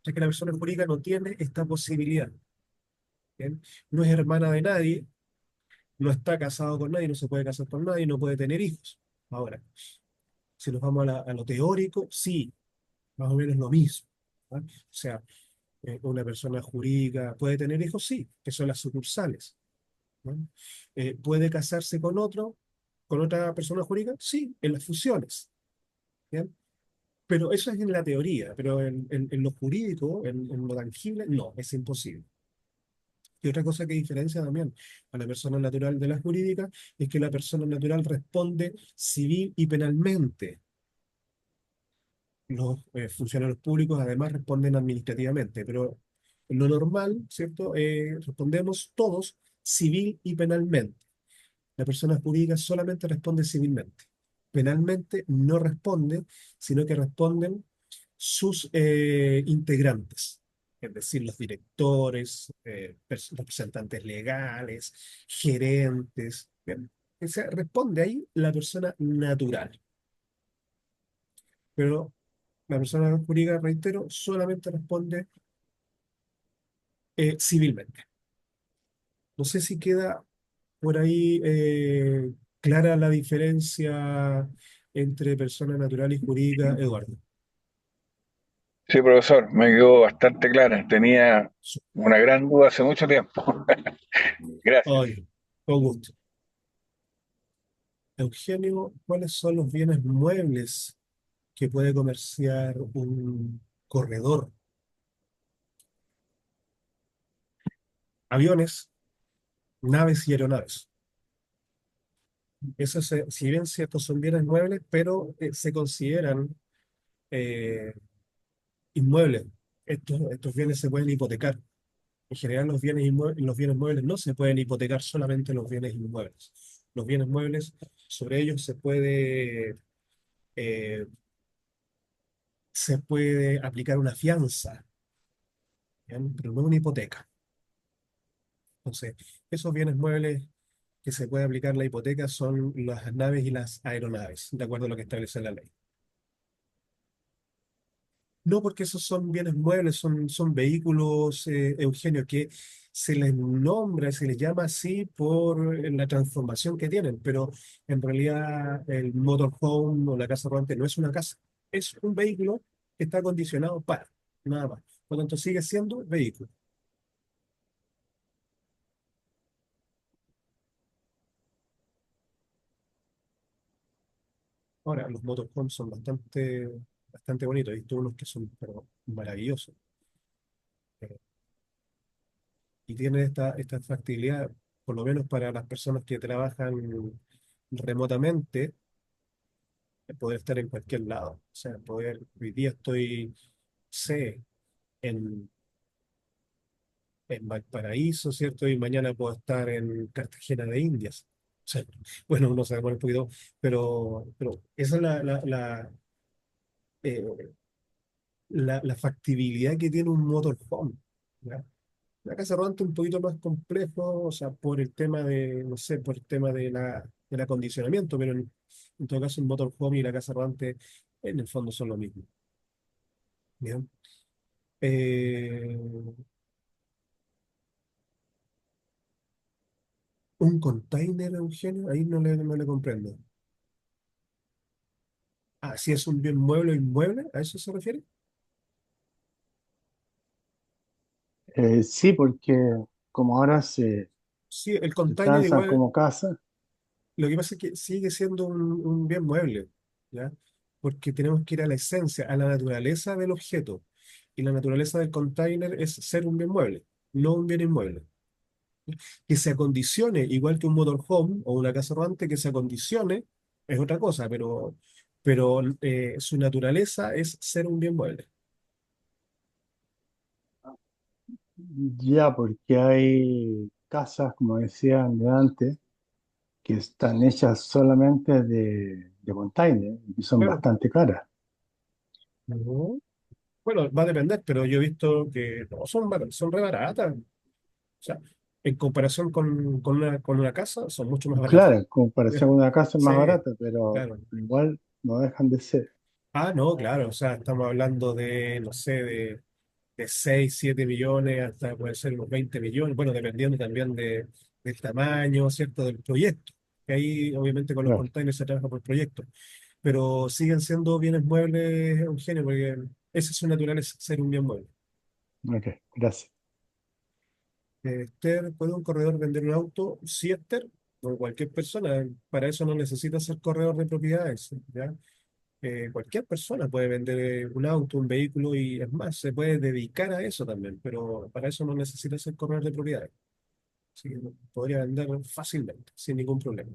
Ya que la persona jurídica no tiene esta posibilidad, ¿bien? No es hermana de nadie, no está casado con nadie, no se puede casar con nadie, no puede tener hijos. Ahora, si nos vamos a lo teórico, sí, más o menos lo mismo. ¿Ah? O sea, una persona jurídica puede tener hijos, sí, que son las sucursales. ¿No? ¿Puede casarse con otro, con otra persona jurídica? Sí, en las fusiones. ¿Bien? Pero eso es en la teoría, pero en lo jurídico, en lo tangible, no, es imposible. Y otra cosa que diferencia también a la persona natural de la jurídica es que la persona natural responde civil y penalmente. Los funcionarios públicos además responden administrativamente, pero en lo normal, ¿cierto? Respondemos todos civil y penalmente. La persona jurídica solamente responde civilmente. Penalmente no responde, sino que responden sus integrantes, es decir, los directores, representantes legales, gerentes. Bien. O sea, responde ahí la persona natural. Pero la persona jurídica, reitero, solamente responde civilmente. No sé si queda por ahí clara la diferencia entre persona natural y jurídica, Eduardo. Sí, profesor, me quedó bastante clara. Tenía una gran duda hace mucho tiempo. Gracias. Oye, con gusto. Eugenio, ¿cuáles son los bienes muebles que puede comerciar un corredor? Aviones, naves y aeronaves. Esos, si bien ciertos son bienes muebles, pero se consideran eh, inmuebles. Estos bienes se pueden hipotecar. En general, los bienes muebles no se pueden hipotecar, solamente los bienes inmuebles. Los bienes muebles, sobre ellos eh, se puede aplicar una fianza, ¿bien? Pero no una hipoteca. Entonces, esos bienes muebles que se puede aplicar la hipoteca son las naves y las aeronaves, de acuerdo a lo que establece la ley. No porque esos son bienes muebles, son vehículos, Eugenio, que se les nombra, se les llama así por la transformación que tienen, pero en realidad el motorhome o la casa rodante no es una casa, es un vehículo que está acondicionado para, nada más. Por lo tanto, sigue siendo vehículo. Ahora, los motorhomes son bastante bonitos, he visto unos que son pero, maravillosos. eh, y tienen esta factibilidad, por lo menos para las personas que trabajan remotamente, de poder estar en cualquier lado. O sea, hoy día estoy, sé, en, en Valparaíso, ¿cierto? Y mañana puedo estar en Cartagena de Indias. O sea, bueno, uno se demora un poquito, pero esa es eh, la factibilidad que tiene un motorhome. ¿Ya? La casa rodante un poquito más complejo, o sea, por el tema de, no sé, por el tema del acondicionamiento, pero en todo caso el motorhome y la casa rodante en el fondo son lo mismo. Bien. Eh, un container, Eugenio, ahí no le comprendo. Ah, si es un bien mueble o inmueble, ¿a eso se refiere? Sí, porque como ahora se Sí, el se container transan igual, como casa. lo que pasa es que sigue siendo un bien mueble, ¿ya? Porque tenemos que ir a la esencia, a la naturaleza del objeto. Y la naturaleza del container es ser un bien mueble, no un bien inmueble. Que se acondicione, igual que un motorhome o una casa rodante, que se acondicione es otra cosa, pero su naturaleza es ser un bien mueble. Ya, porque hay casas, como decían de antes, que están hechas solamente de container y son Claro. bastante caras. No. Bueno, va a depender, pero yo he visto que no, son re baratas. O sea, en comparación con una casa, son mucho más baratas. Claro, en comparación con una casa es Sí, más barata, pero claro. igual no dejan de ser. Ah, no, claro. O sea, estamos hablando de, no sé, de 6 7 millones hasta puede ser unos 20 millones. Bueno, dependiendo también del tamaño, ¿cierto? Del proyecto. Que ahí, obviamente, con los Claro, containers se trabaja por proyecto. Pero siguen siendo bienes muebles, Eugenio, porque esa es su naturaleza, ser un bien mueble. ok, gracias. Esther, ¿puede un corredor vender un auto? Sí, Esther, o cualquier persona. Para eso no necesita ser corredor de propiedades, ¿ya? Cualquier persona puede vender un auto, un vehículo y es más, se puede dedicar a eso también, pero para eso no necesita ser corredor de propiedades. Así que podría vender fácilmente, sin ningún problema.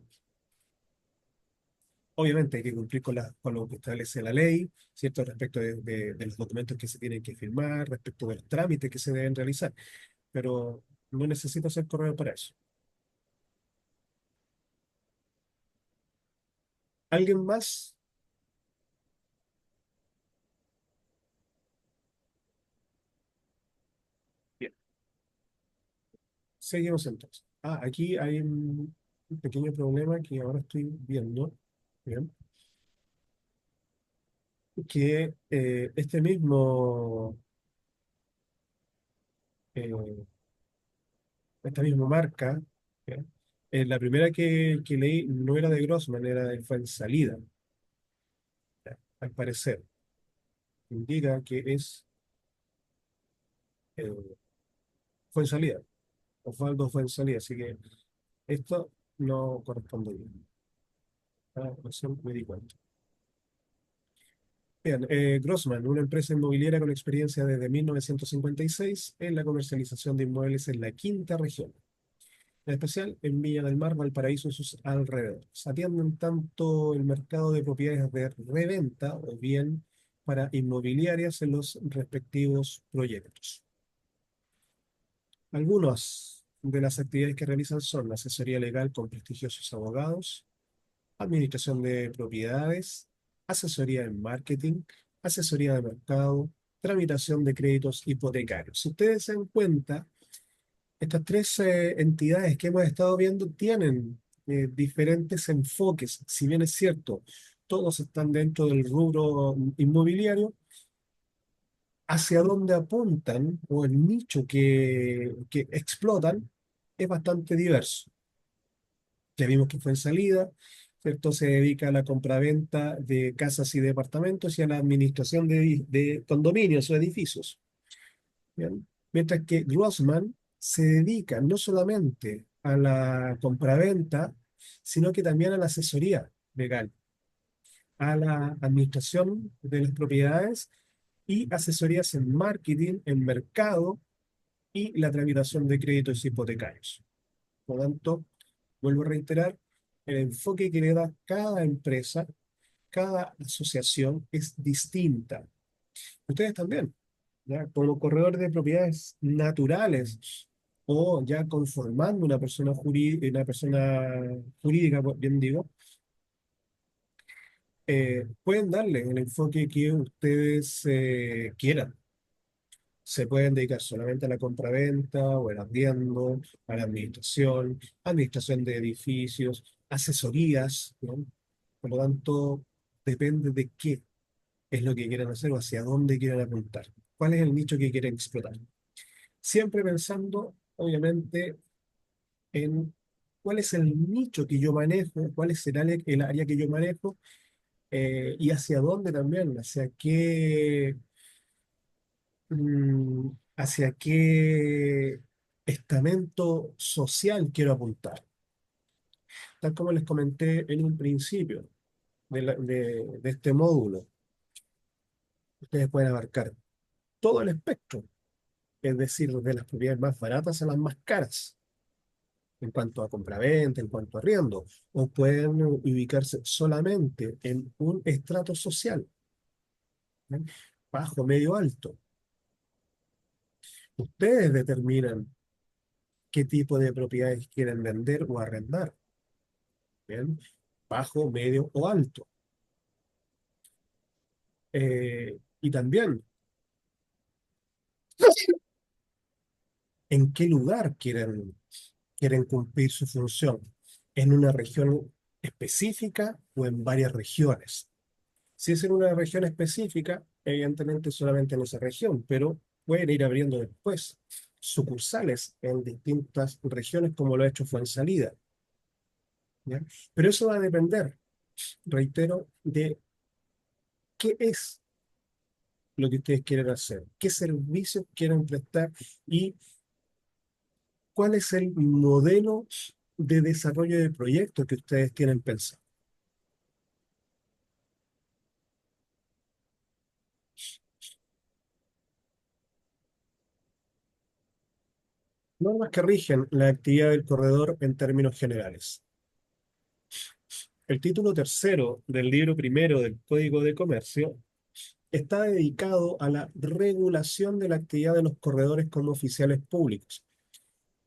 Obviamente hay que cumplir con lo que establece la ley, ¿cierto? Respecto de los documentos que se tienen que firmar, respecto de los trámites que se deben realizar, pero no necesita ser corredor para eso. ¿Alguien más? Bien, seguimos entonces. Ah, aquí hay un pequeño problema que ahora estoy viendo. Bien. Que eh, esta misma marca, ¿ya? La primera que leí no era de Grossman, era de Fuensalida, ¿ya? Al parecer. Indica que es eh, Fuensalida, Osvaldo Fuensalida, así que esto no corresponde bien. Ah, recién me di cuenta. Bien, Grossman, una empresa inmobiliaria con experiencia desde 1956 en la comercialización de inmuebles en la quinta región, en especial en Viña del Mar, Valparaíso y sus alrededores. Atienden tanto el mercado de propiedades de reventa o bien para inmobiliarias en los respectivos proyectos. Algunas de las actividades que realizan son la asesoría legal con prestigiosos abogados, administración de propiedades, asesoría en marketing, asesoría de mercado, tramitación de créditos hipotecarios. Si ustedes se dan cuenta, estas tres entidades que hemos estado viendo tienen diferentes enfoques. Si bien es cierto, todos están dentro del rubro inmobiliario, hacia dónde apuntan o el nicho que explotan es bastante diverso. Ya vimos que fue en salida, ¿cierto? Se dedica a la compraventa de casas y departamentos y a la administración de condominios o edificios. ¿Bien? Mientras que Grossman se dedica no solamente a la compraventa, sino que también a la asesoría legal, a la administración de las propiedades y asesorías en marketing, en mercado y la tramitación de créditos hipotecarios. Por lo tanto, vuelvo a reiterar, el enfoque que le da cada empresa, cada asociación es distinta. Ustedes también, ¿ya? Como corredor de propiedades naturales o ya conformando una persona jurídica, pues, bien digo, pueden darle el enfoque que ustedes quieran. Se pueden dedicar solamente a la compraventa o el arriendo, a la administración, administración de edificios, asesorías, ¿no? Por lo tanto, depende de qué es lo que quieran hacer o hacia dónde quieren apuntar. ¿Cuál es el nicho que quieren explotar? Siempre pensando, obviamente, en cuál es el nicho que yo manejo, cuál es el área que yo manejo y hacia dónde también, hacia qué estamento social quiero apuntar. Tal como les comenté en un principio de este módulo, ustedes pueden abarcar todo el espectro, es decir, de las propiedades más baratas a las más caras, en cuanto a compraventa, en cuanto a arriendo, o pueden ubicarse solamente en un estrato social, ¿bien? Bajo, medio, alto. Ustedes determinan qué tipo de propiedades quieren vender o arrendar, ¿bien? Bajo, medio o alto. Y también, ¿en qué lugar quieren cumplir su función? ¿En una región específica o en varias regiones? Si es en una región específica, evidentemente solamente en esa región, pero pueden ir abriendo después sucursales en distintas regiones como lo ha hecho Fuensalida, ¿ya? Pero eso va a depender, reitero, de qué es lo que ustedes quieren hacer, qué servicios quieren prestar y cuál es el modelo de desarrollo de proyectos que ustedes tienen pensado. Normas que rigen la actividad del corredor en términos generales. El título tercero del libro primero del Código de Comercio está dedicado a la regulación de la actividad de los corredores como oficiales públicos.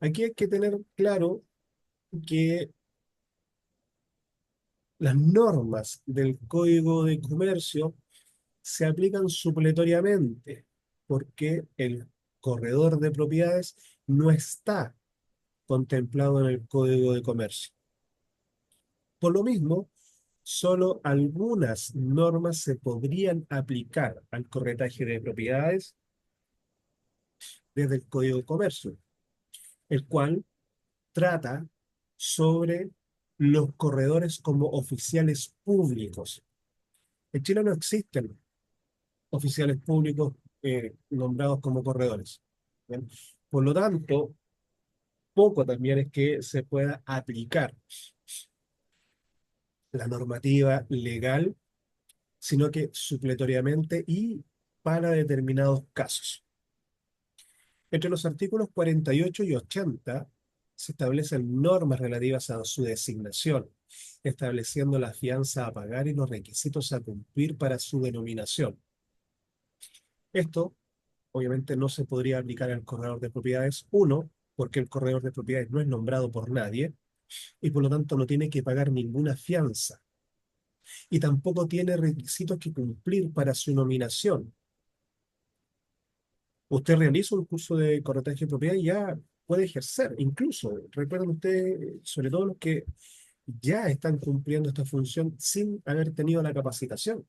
Aquí hay que tener claro que las normas del Código de Comercio se aplican supletoriamente porque el corredor de propiedades no está contemplado en el Código de Comercio. Por lo mismo, solo algunas normas se podrían aplicar al corretaje de propiedades desde el Código de Comercio, el cual trata sobre los corredores como oficiales públicos. En Chile no existen oficiales públicos nombrados como corredores. ¿Bien? Por lo tanto, poco también es que se pueda aplicar la normativa legal, sino que supletoriamente y para determinados casos. Entre los artículos 48 y 80 se establecen normas relativas a su designación, estableciendo la fianza a pagar y los requisitos a cumplir para su denominación. Esto, obviamente, no se podría aplicar al corredor de propiedades, uno, porque el corredor de propiedades no es nombrado por nadie y por lo tanto no tiene que pagar ninguna fianza y tampoco tiene requisitos que cumplir para su nominación. Usted realiza un curso de corretaje de propiedad y ya puede ejercer. Incluso, recuerden ustedes, sobre todo los que ya están cumpliendo esta función sin haber tenido la capacitación.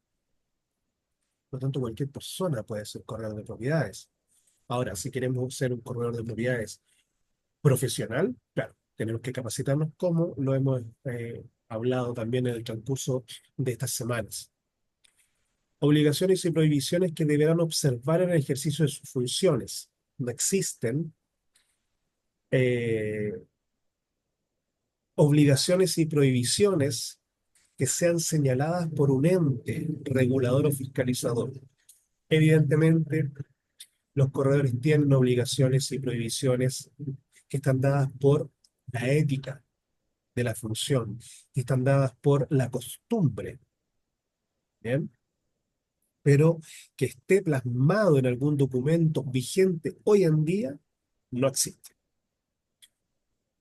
Por lo tanto, cualquier persona puede ser corredor de propiedades. Ahora, si queremos ser un corredor de propiedades profesional, claro, tenemos que capacitarnos como lo hemos hablado también en el transcurso de estas semanas. Obligaciones y prohibiciones que deberán observar en el ejercicio de sus funciones. No existen eh, obligaciones y prohibiciones que sean señaladas por un ente regulador o fiscalizador. Evidentemente, los corredores tienen obligaciones y prohibiciones que están dadas por la ética de la función, que están dadas por la costumbre, ¿bien? Pero que esté plasmado en algún documento vigente hoy en día, no existe.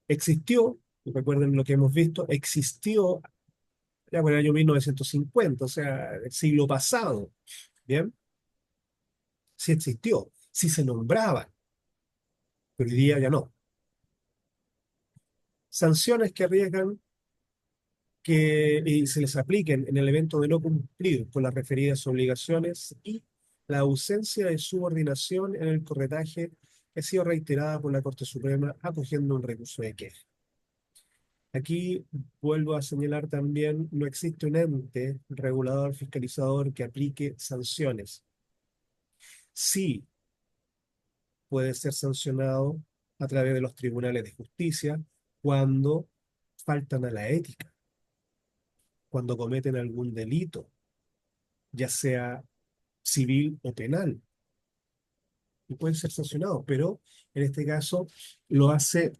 Existió, recuerden lo que hemos visto, existió ya por el año 1950, o sea, el siglo pasado, ¿bien? Sí existió, sí se nombraba, pero hoy día ya no. Sanciones que arriesgan que se les apliquen en el evento de no cumplir con las referidas obligaciones y la ausencia de subordinación en el corretaje que ha sido reiterada por la Corte Suprema acogiendo un recurso de queja. Aquí vuelvo a señalar también, no existe un ente regulador fiscalizador que aplique sanciones. Sí puede ser sancionado a través de los tribunales de justicia cuando faltan a la ética, cuando cometen algún delito, ya sea civil o penal, y pueden ser sancionados, pero en este caso lo hace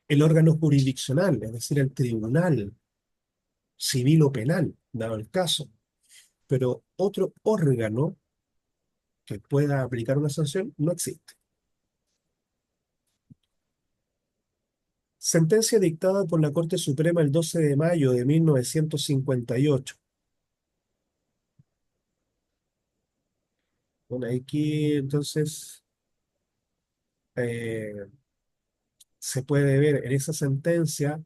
el órgano jurisdiccional, es decir, el tribunal civil o penal, dado el caso. Pero otro órgano que pueda aplicar una sanción no existe. Sentencia dictada por la Corte Suprema el 12 de mayo de 1958. Bueno, aquí entonces eh, se puede ver en esa sentencia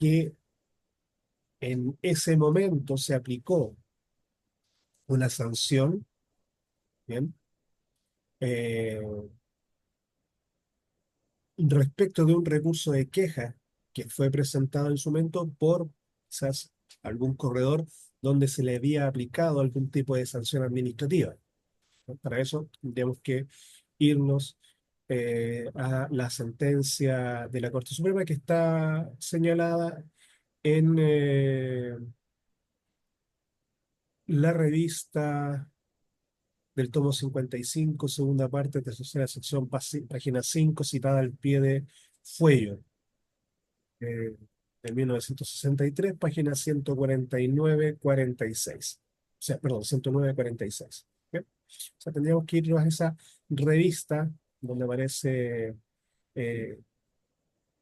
que en ese momento se aplicó una sanción, ¿bien? Eh, respecto de un recurso de queja que fue presentado en su momento por quizás algún corredor donde se le había aplicado algún tipo de sanción administrativa, ¿no? Para eso tenemos que irnos a la sentencia de la Corte Suprema que está señalada en la revista del tomo 55, segunda parte, tercera sección, página 5, citada al pie de Fuello, eh, de 1963, página 149-46. O sea, perdón, 109-46. ¿Bien? O sea, tendríamos que irnos a esa revista donde aparece eh,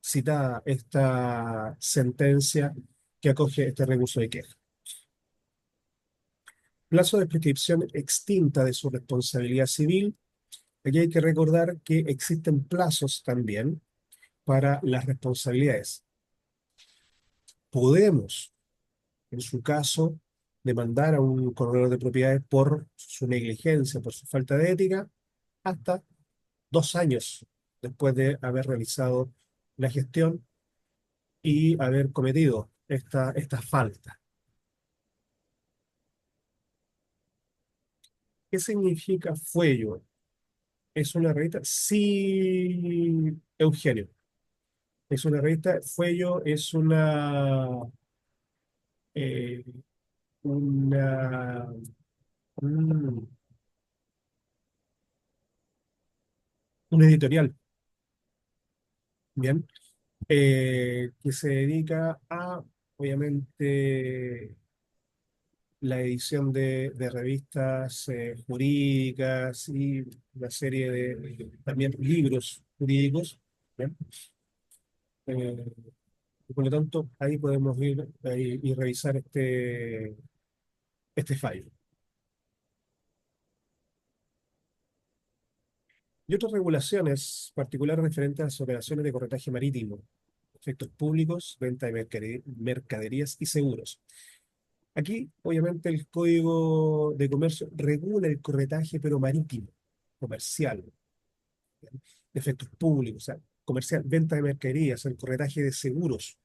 citada esta sentencia que acoge este recurso de queja. Plazo de prescripción extinta de su responsabilidad civil. Aquí hay que recordar que existen plazos también para las responsabilidades. Podemos, en su caso, demandar a un corredor de propiedades por su negligencia, por su falta de ética, hasta 2 años después de haber realizado la gestión y haber cometido esta falta. ¿Qué significa fuello? ¿Es una revista? Sí, Eugenio. Es una revista. Fuello es eh, una, un, un editorial, ¿bien? Que se dedica a, obviamente, la edición de revistas jurídicas y una serie de también libros jurídicos, ¿bien? Eh, y por lo tanto, ahí podemos ir ahí, y revisar este fallo. Y otras regulaciones particulares referentes a las operaciones de corretaje marítimo, efectos públicos, venta de mercaderías y seguros. Aquí, obviamente, el Código de Comercio regula el corretaje, pero marítimo, comercial, ¿bien? De efectos públicos, o sea, comercial, venta de mercaderías, el corretaje de seguros.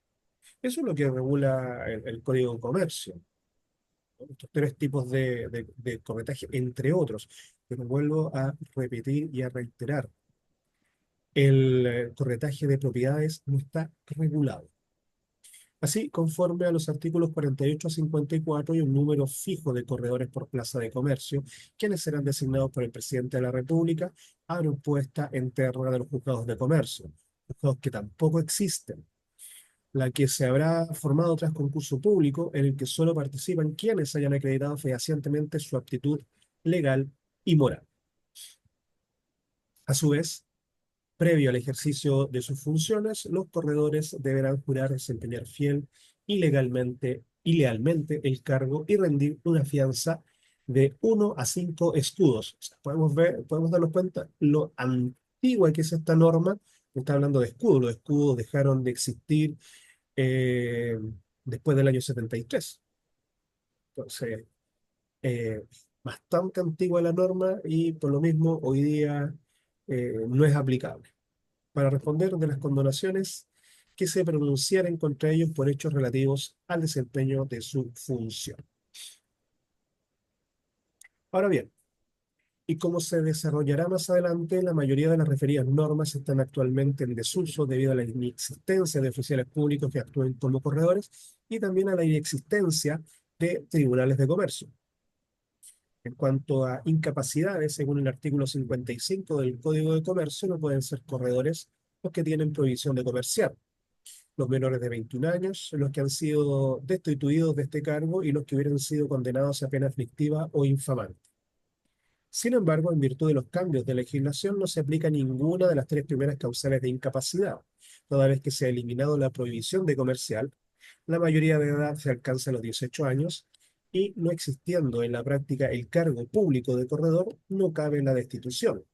Eso es lo que regula el Código de Comercio, ¿no? Estos tres tipos de corretaje, entre otros. Pero vuelvo a repetir y a reiterar, el corretaje de propiedades no está regulado. Así, conforme a los artículos 48 a 54 y un número fijo de corredores por plaza de comercio, quienes serán designados por el presidente de la República a una puesta interna de los juzgados de comercio, juzgados que tampoco existen, la que se habrá formado tras concurso público en el que solo participan quienes hayan acreditado fehacientemente su aptitud legal y moral. A su vez, previo al ejercicio de sus funciones, los corredores deberán jurar desempeñar fiel y lealmente el cargo y rendir una fianza de 1 a 5 escudos. O sea, podemos darnos cuenta lo antigua que es esta norma. Está hablando de escudos. Los escudos dejaron de existir eh, después del año 73. Entonces, eh, bastante antigua la norma y por lo mismo hoy día no es aplicable para responder de las condonaciones que se pronunciaren contra ellos por hechos relativos al desempeño de su función. Ahora bien, Y como se desarrollará más adelante, la mayoría de las referidas normas están actualmente en desuso debido a la inexistencia de oficiales públicos que actúen como corredores y también a la inexistencia de tribunales de comercio. En cuanto a incapacidades, según el artículo 55 del Código de Comercio, no pueden ser corredores los que tienen prohibición de comerciar, los menores de 21 años, los que han sido destituidos de este cargo y los que hubieran sido condenados a pena aflictiva o infamante. Sin embargo, en virtud de los cambios de legislación, no se aplica ninguna de las tres primeras causales de incapacidad, toda vez que se ha eliminado la prohibición de comercial, la mayoría de edad se alcanza a los 18 años y no existiendo en la práctica el cargo público de corredor, no cabe la destitución,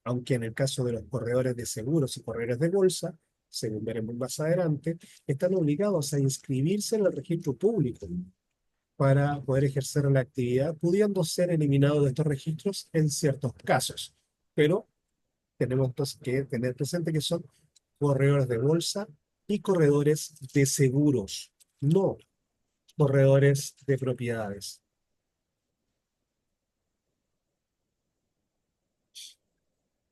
aunque en el caso de los corredores de seguros y corredores de bolsa, según veremos más adelante, están obligados a inscribirse en el registro público para poder ejercer la actividad, pudiendo ser eliminados de estos registros en ciertos casos. Pero tenemos entonces que tener presente que son corredores de bolsa y corredores de seguros, no corredores de propiedades.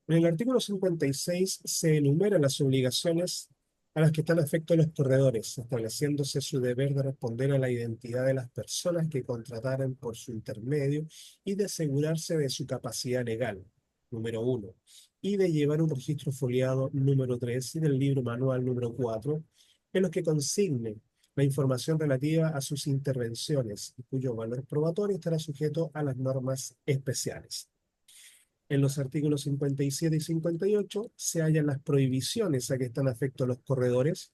En el artículo 56 se enumeran las obligaciones a las que están afectos los corredores, estableciéndose su deber de responder a la identidad de las personas que contrataran por su intermedio y de asegurarse de su capacidad legal, número 1, y de llevar un registro foliado, número 3, y del libro manual, número 4, en los que consigne la información relativa a sus intervenciones, y cuyo valor probatorio estará sujeto a las normas especiales. En los artículos 57 y 58 se hallan las prohibiciones a que están afectos los corredores,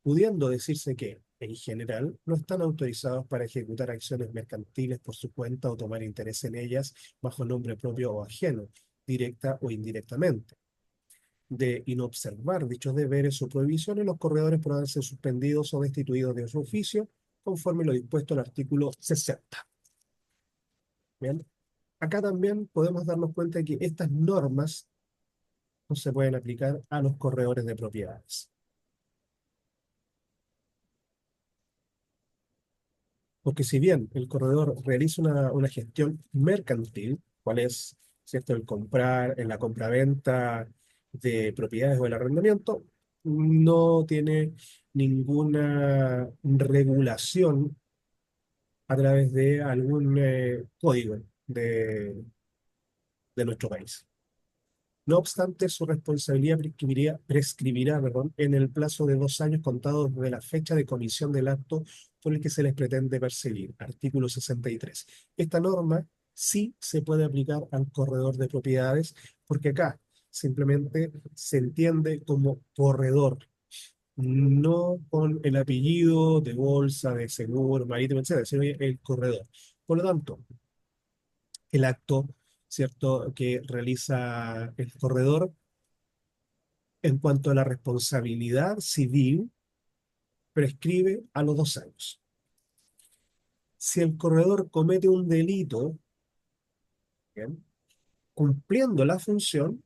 pudiendo decirse que, en general, no están autorizados para ejecutar acciones mercantiles por su cuenta o tomar interés en ellas bajo nombre propio o ajeno, directa o indirectamente. De inobservar dichos deberes o prohibiciones, los corredores podrán ser suspendidos o destituidos de su oficio, conforme lo dispuesto en el artículo 60. Bien. Acá también podemos darnos cuenta de que estas normas no se pueden aplicar a los corredores de propiedades. Porque si bien el corredor realiza una gestión mercantil, cuál es, ¿cierto?, el comprar, en la compraventa de propiedades o el arrendamiento, no tiene ninguna regulación a través de algún código de nuestro país. No obstante, su responsabilidad prescribirá, perdón, en el plazo de 2 años contados desde la fecha de comisión del acto por el que se les pretende perseguir. Artículo 63. Esta norma sí se puede aplicar al corredor de propiedades, porque acá simplemente se entiende como corredor, no con el apellido de bolsa, de seguro, marítimo, etcétera, sino el corredor. Por lo tanto, el acto, ¿cierto?, que realiza el corredor en cuanto a la responsabilidad civil, prescribe a los 2 años. Si el corredor comete un delito, ¿bien?, cumpliendo la función,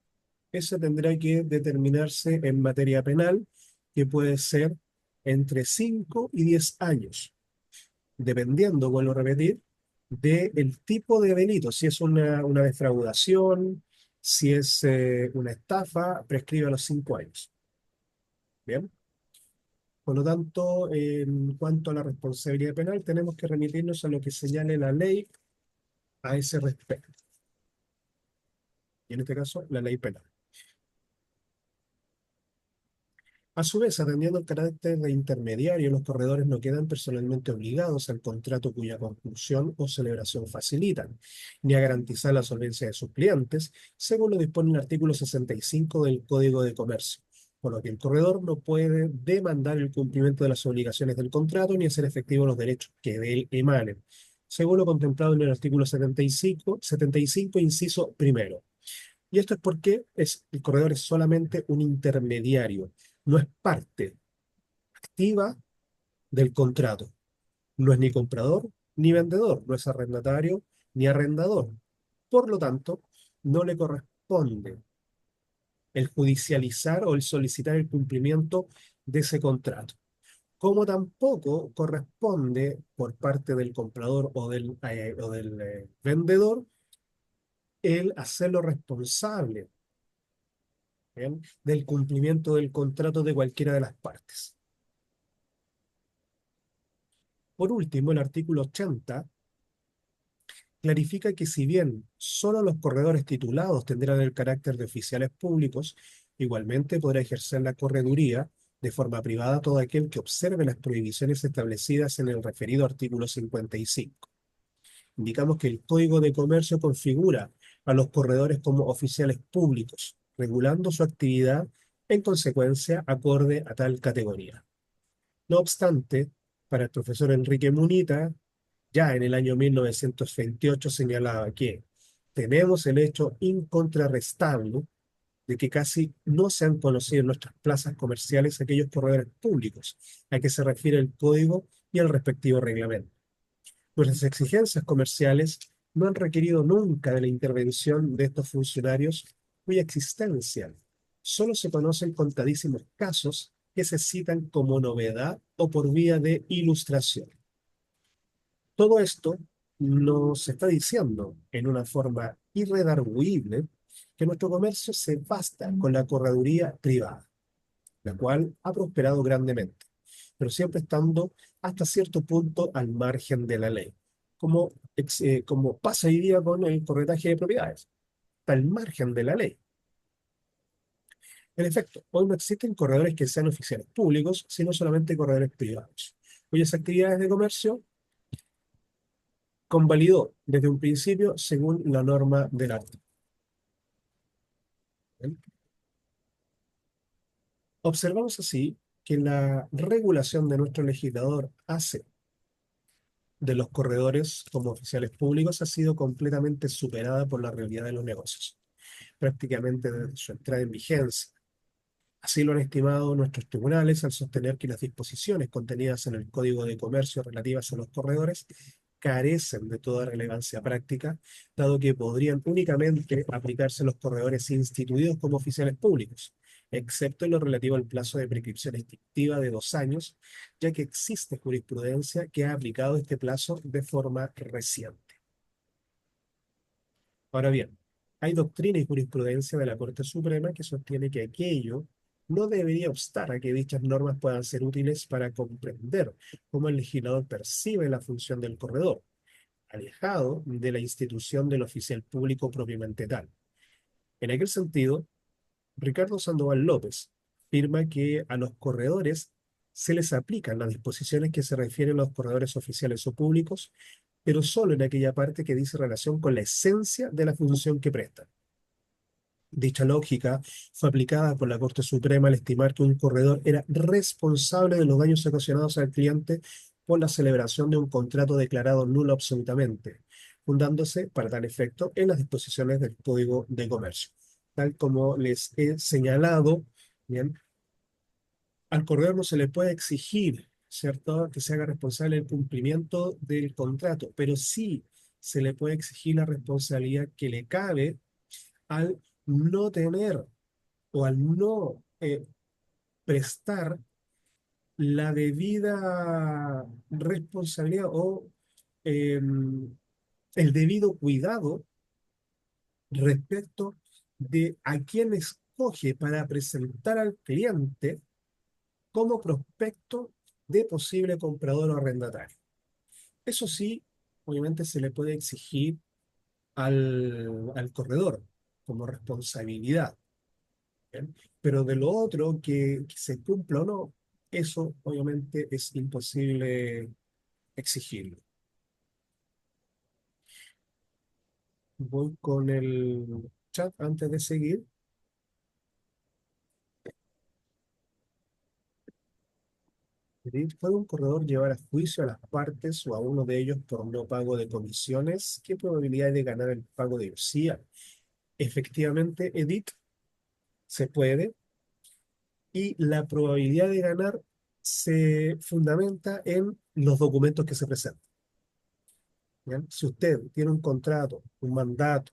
eso tendrá que determinarse en materia penal, que puede ser entre 5 y 10 años, dependiendo, vuelvo a repetir, del tipo de delito. Si es una defraudación, si es una estafa, prescribe a los 5 años. Bien. Por lo tanto, en cuanto a la responsabilidad penal, tenemos que remitirnos a lo que señale la ley a ese respecto. Y en este caso, la ley penal. A su vez, atendiendo el carácter de intermediario, los corredores no quedan personalmente obligados al contrato cuya conclusión o celebración facilitan, ni a garantizar la solvencia de sus clientes, según lo dispone el artículo 65 del Código de Comercio, por lo que el corredor no puede demandar el cumplimiento de las obligaciones del contrato ni hacer efectivos los derechos que de él emanen, según lo contemplado en el artículo 75 inciso primero. Y esto es porque el corredor es solamente un intermediario, no es parte activa del contrato. No es ni comprador ni vendedor, no es arrendatario ni arrendador. Por lo tanto, no le corresponde el judicializar o el solicitar el cumplimiento de ese contrato. Como tampoco corresponde por parte del comprador o del vendedor el hacerlo responsable, ¿bien?, del cumplimiento del contrato de cualquiera de las partes. Por último, el artículo 80 clarifica que si bien solo los corredores titulados tendrán el carácter de oficiales públicos, igualmente podrá ejercer la correduría de forma privada todo aquel que observe las prohibiciones establecidas en el referido artículo 55. Indicamos que el Código de Comercio configura a los corredores como oficiales públicos, regulando su actividad en consecuencia acorde a tal categoría. No obstante, para el profesor Enrique Munita, ya en el año 1928 señalaba que tenemos el hecho incontrarrestable de que casi no se han conocido en nuestras plazas comerciales aquellos corredores públicos a que se refiere el código y el respectivo reglamento. Nuestras exigencias comerciales no han requerido nunca de la intervención de estos funcionarios cuya existencia solo se conocen contadísimos casos que se citan como novedad o por vía de ilustración. Todo esto nos está diciendo en una forma irredarguible que nuestro comercio se basta con la correduría privada, la cual ha prosperado grandemente, pero siempre estando hasta cierto punto al margen de la ley, como pasa hoy día con el corretaje de propiedades, está al margen de la ley. En efecto, hoy no existen corredores que sean oficiales públicos, sino solamente corredores privados, cuyas actividades de comercio convalidó desde un principio según la norma del artículo. Observamos así que la regulación de nuestro legislador hace de los corredores como oficiales públicos ha sido completamente superada por la realidad de los negocios, prácticamente desde su entrada en vigencia. Así lo han estimado nuestros tribunales al sostener que las disposiciones contenidas en el Código de Comercio relativas a los corredores carecen de toda relevancia práctica, dado que podrían únicamente aplicarse a los corredores instituidos como oficiales públicos, excepto en lo relativo al plazo de prescripción extintiva de 2 años, ya que existe jurisprudencia que ha aplicado este plazo de forma reciente. Ahora bien, hay doctrina y jurisprudencia de la Corte Suprema que sostiene que aquello no debería obstar a que dichas normas puedan ser útiles para comprender cómo el legislador percibe la función del corredor, alejado de la institución del oficial público propiamente tal. En aquel sentido, Ricardo Sandoval López afirma que a los corredores se les aplican las disposiciones que se refieren a los corredores oficiales o públicos, pero solo en aquella parte que dice relación con la esencia de la función que prestan. Dicha lógica fue aplicada por la Corte Suprema al estimar que un corredor era responsable de los daños ocasionados al cliente por la celebración de un contrato declarado nulo absolutamente, fundándose para tal efecto en las disposiciones del Código de Comercio. Tal como les he señalado, bien, al corredor no se le puede exigir, ¿cierto?, que se haga responsable del cumplimiento del contrato, pero sí se le puede exigir la responsabilidad que le cabe al no tener o al no prestar la debida responsabilidad o eh, el debido cuidado respecto de a quién escoge para presentar al cliente como prospecto de posible comprador o arrendatario. Eso sí, obviamente se le puede exigir al corredor como responsabilidad. ¿Bien? Pero de lo otro, que se cumpla o no, eso obviamente es imposible exigirlo. Voy con el chat antes de seguir. ¿Puede un corredor llevar a juicio a las partes o a uno de ellos por no pago de comisiones? ¿Qué probabilidad hay de ganar el pago de UCIA? Efectivamente, Edith, se puede, y la probabilidad de ganar se fundamenta en los documentos que se presentan. ¿Bien? Si usted tiene un contrato, un mandato,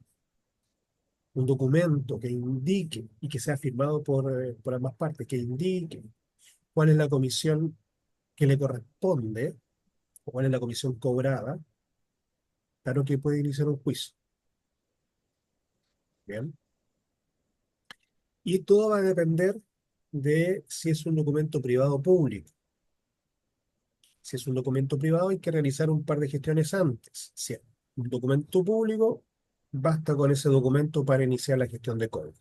un documento que indique y que sea firmado por ambas partes, que indique cuál es la comisión que le corresponde o cuál es la comisión cobrada, claro que puede iniciar un juicio. Bien. Y todo va a depender de si es un documento privado o público. Si es un documento privado, hay que realizar un par de gestiones antes. Si es un documento público, basta con ese documento para iniciar la gestión de código.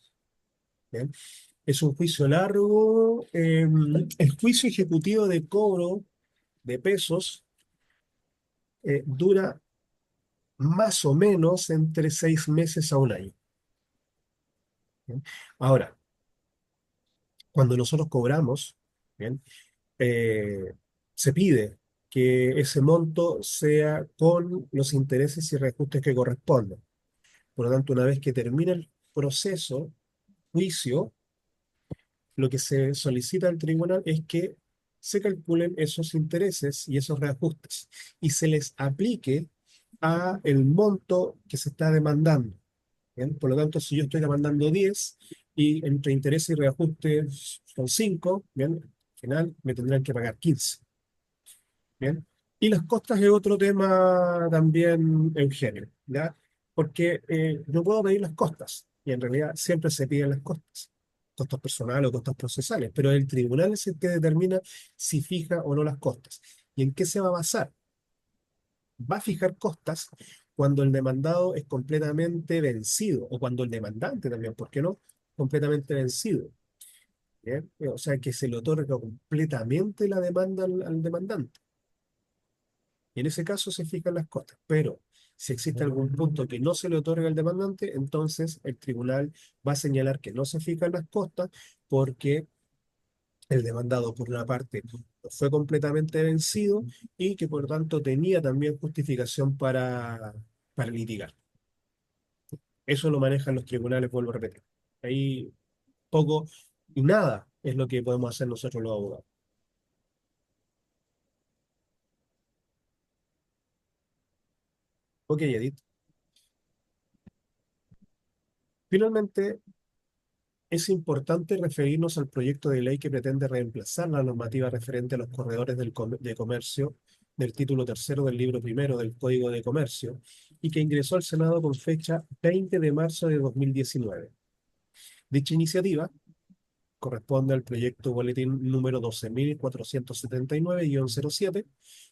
¿Bien? Es un juicio largo. El juicio ejecutivo de cobro de pesos dura más o menos entre 6 meses a un año. ¿Bien? Ahora, cuando nosotros cobramos, ¿bien? eh, se pide que ese monto sea con los intereses y reajustes que correspondan. Por lo tanto, una vez que termina el proceso, juicio, lo que se solicita al tribunal es que se calculen esos intereses y esos reajustes y se les aplique a el monto que se está demandando. ¿Bien? Por lo tanto, si yo estoy demandando 10 y entre interés y reajustes son 5, ¿bien? Al final me tendrán que pagar 15. ¿Bien? Y las costas es otro tema también, Eugenio, ¿ya? Porque yo puedo pedir las costas, y en realidad siempre se piden las costas, costos personales o costos procesales, pero el tribunal es el que determina si fija o no las costas. ¿Y en qué se va a basar? Va a fijar costas cuando el demandado es completamente vencido, o cuando el demandante también, ¿por qué no? Completamente vencido. ¿Bien? O sea, que se le otorga completamente la demanda al demandante. Y en ese caso se fijan las costas. Pero si existe algún punto que no se le otorga al demandante, entonces el tribunal va a señalar que no se fijan las costas porque el demandado, por una parte, fue completamente vencido y que por tanto tenía también justificación para litigar. Eso lo manejan los tribunales, vuelvo a repetir. Ahí poco y nada es lo que podemos hacer nosotros los abogados. Ok, Edith. Finalmente, es importante referirnos al proyecto de ley que pretende reemplazar la normativa referente a los corredores de comercio del título tercero del libro primero del Código de Comercio y que ingresó al Senado con fecha 20 de marzo de 2019. Dicha iniciativa corresponde al proyecto boletín número 12.479-07,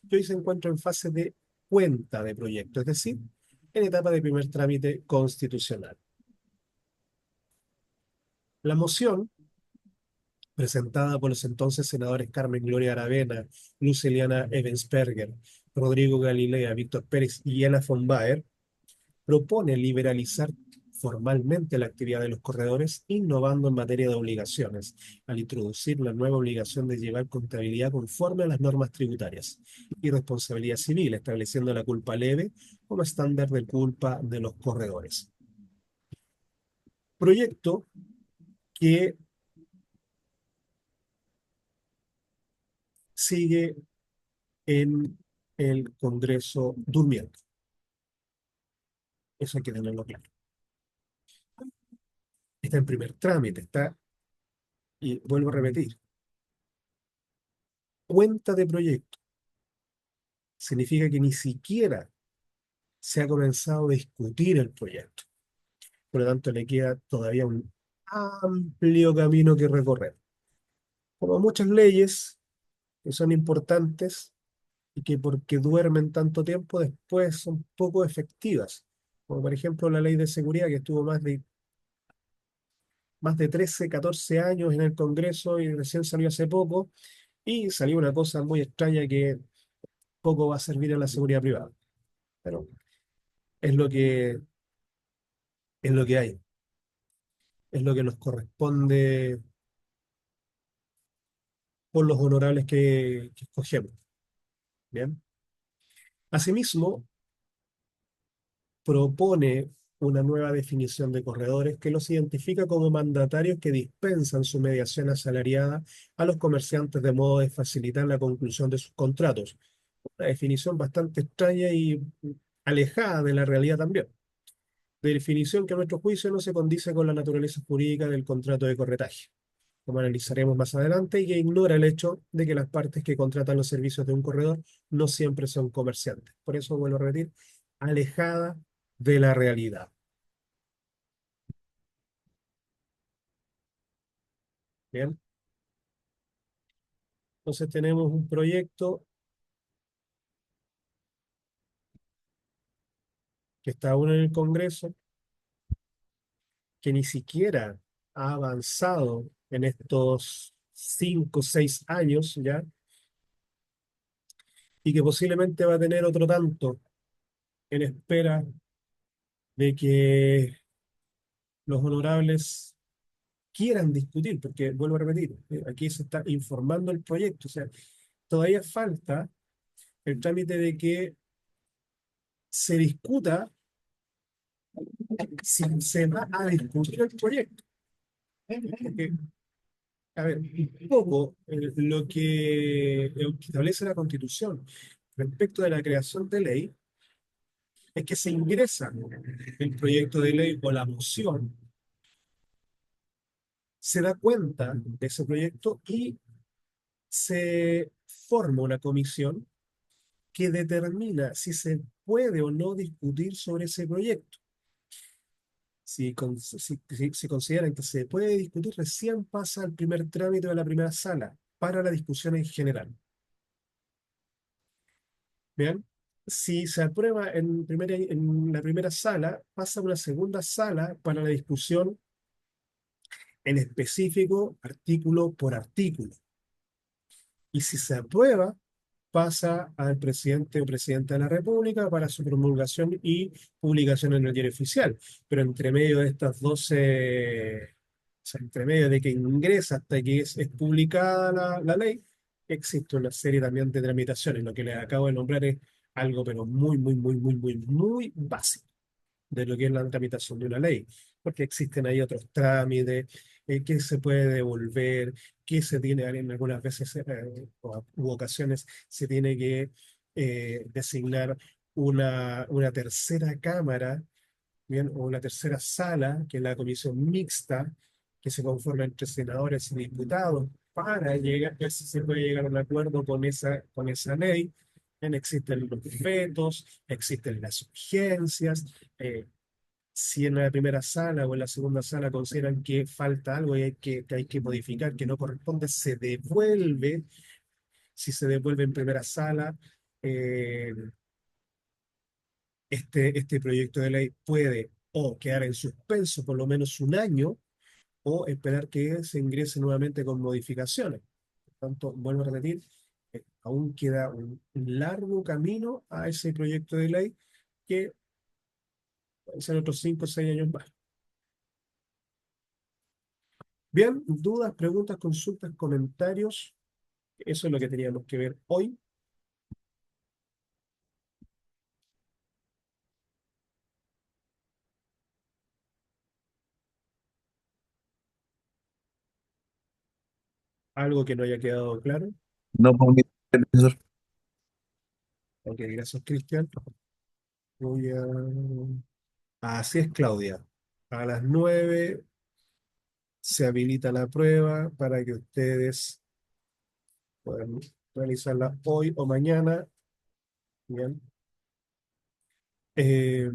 que hoy se encuentra en fase de cuenta de proyecto, es decir, en etapa de primer trámite constitucional. La moción presentada por los entonces senadores Carmen Gloria Aravena, Luciliana Evensperger, Rodrigo Galilea, Víctor Pérez y Ana von Baer, propone liberalizar formalmente la actividad de los corredores, innovando en materia de obligaciones, al introducir la nueva obligación de llevar contabilidad conforme a las normas tributarias y responsabilidad civil, estableciendo la culpa leve como estándar de culpa de los corredores. Proyecto que sigue en el Congreso durmiendo. Eso hay que tenerlo claro. Está en primer trámite, está, y vuelvo a repetir, cuenta de proyecto. Significa que ni siquiera se ha comenzado a discutir el proyecto. Por lo tanto, le queda todavía un amplio camino que recorrer. Como muchas leyes que son importantes y que porque duermen tanto tiempo después son poco efectivas. Como por ejemplo la ley de seguridad que estuvo más de 13, 14 años en el Congreso y recién salió hace poco, y salió una cosa muy extraña que poco va a servir a la seguridad privada. Pero es lo que hay, es lo que nos corresponde por los honorables que escogemos. Bien. Asimismo, propone una nueva definición de corredores que los identifica como mandatarios que dispensan su mediación asalariada a los comerciantes de modo de facilitar la conclusión de sus contratos. Una definición bastante extraña y alejada de la realidad también. Definición que a nuestro juicio no se condice con la naturaleza jurídica del contrato de corretaje, como analizaremos más adelante, y que ignora el hecho de que las partes que contratan los servicios de un corredor no siempre son comerciantes. Por eso, vuelvo a repetir, alejada de la realidad. Bien, entonces tenemos un proyecto que está aún en el Congreso, que ni siquiera ha avanzado en estos 5 o 6 años ya, y que posiblemente va a tener otro tanto en espera de que los honorables quieran discutir, porque vuelvo a repetir, aquí se está informando el proyecto, o sea, todavía falta el trámite de que se discuta si se va a discutir el proyecto. Porque, a ver, un poco lo que establece la Constitución respecto de la creación de ley es que se ingresa el proyecto de ley o la moción, se da cuenta de ese proyecto y se forma una comisión que determina si se puede o no discutir sobre ese proyecto. Si consideran que se puede discutir, recién pasa al primer trámite de la primera sala para la discusión en general. Bien, si se aprueba en la primera sala, pasa a una segunda sala para la discusión en específico, artículo por artículo. Y si se aprueba, pasa al presidente o presidenta de la República para su promulgación y publicación en el diario oficial. Pero entre medio de estas 12, o sea, entre medio de que ingresa hasta que es publicada la ley, existe una serie también de tramitaciones. Lo que les acabo de nombrar es algo, pero muy, muy, muy, muy, muy, muy básico de lo que es la tramitación de una ley, porque existen ahí otros trámites, que se puede devolver, que se tiene, en algunas veces u ocasiones, se tiene que designar una tercera cámara, bien, o una tercera sala, que es la comisión mixta, que se conforma entre senadores y diputados, para llegar, ver si se puede llegar a un acuerdo con esa ley. Bien, existen los vetos, existen las urgencias, eh, si en la primera sala o en la segunda sala consideran que falta algo y que hay que modificar, que no corresponde, se devuelve. Si se devuelve en primera sala, eh, este proyecto de ley puede o quedar en suspenso por lo menos un año o esperar que se ingrese nuevamente con modificaciones. Por tanto, vuelvo a repetir, aún queda un largo camino a ese proyecto de ley que pueden ser otros 5 o 6 años más. Bien, dudas, preguntas, consultas, comentarios. Eso es lo que teníamos que ver hoy. Algo que no haya quedado claro. No, por mi profesor. Ok, gracias, Cristian. Voy a... Así es, Claudia. A las 9 se habilita la prueba para que ustedes puedan realizarla hoy o mañana. Bien. Eh,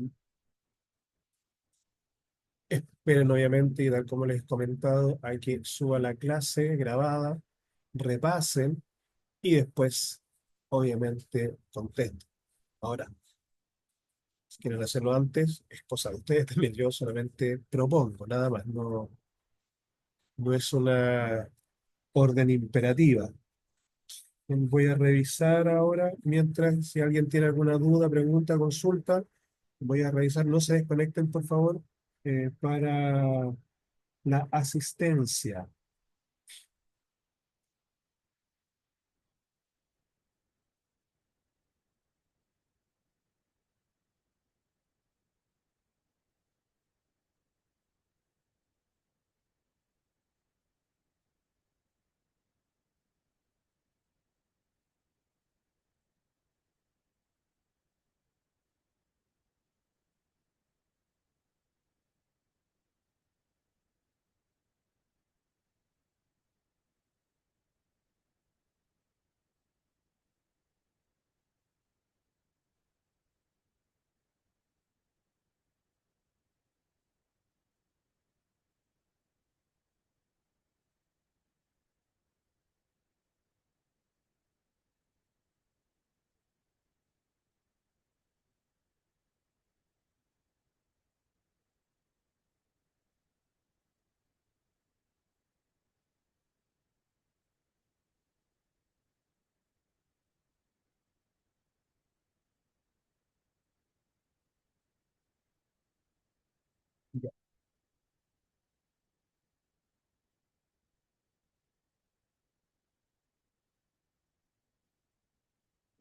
Esperen, obviamente, y tal como les he comentado, hay que suba la clase grabada, repasen y después, obviamente, contesten. Ahora, si quieren hacerlo antes, es cosa de ustedes también. Yo solamente propongo, nada más. No, no es una orden imperativa. Voy a revisar ahora, mientras, si alguien tiene alguna duda, pregunta, consulta, voy a revisar. No se desconecten, por favor, para la asistencia.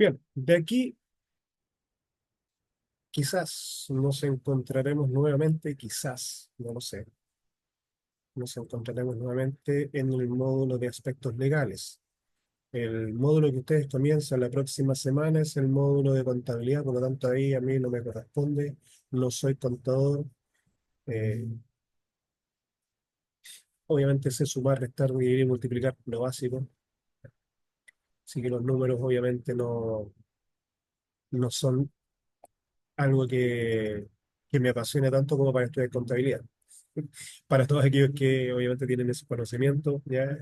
Bien, de aquí quizás nos encontraremos nuevamente, quizás, no lo sé, nos encontraremos nuevamente en el módulo de aspectos legales. El módulo que ustedes comienzan la próxima semana es el módulo de contabilidad, por lo tanto ahí a mí no me corresponde, no soy contador. eh, Obviamente sé sumar, restar, dividir y multiplicar, lo básico. Así que los números obviamente no son algo que me apasione tanto como para estudiar contabilidad. Para todos aquellos que obviamente tienen ese conocimiento, ya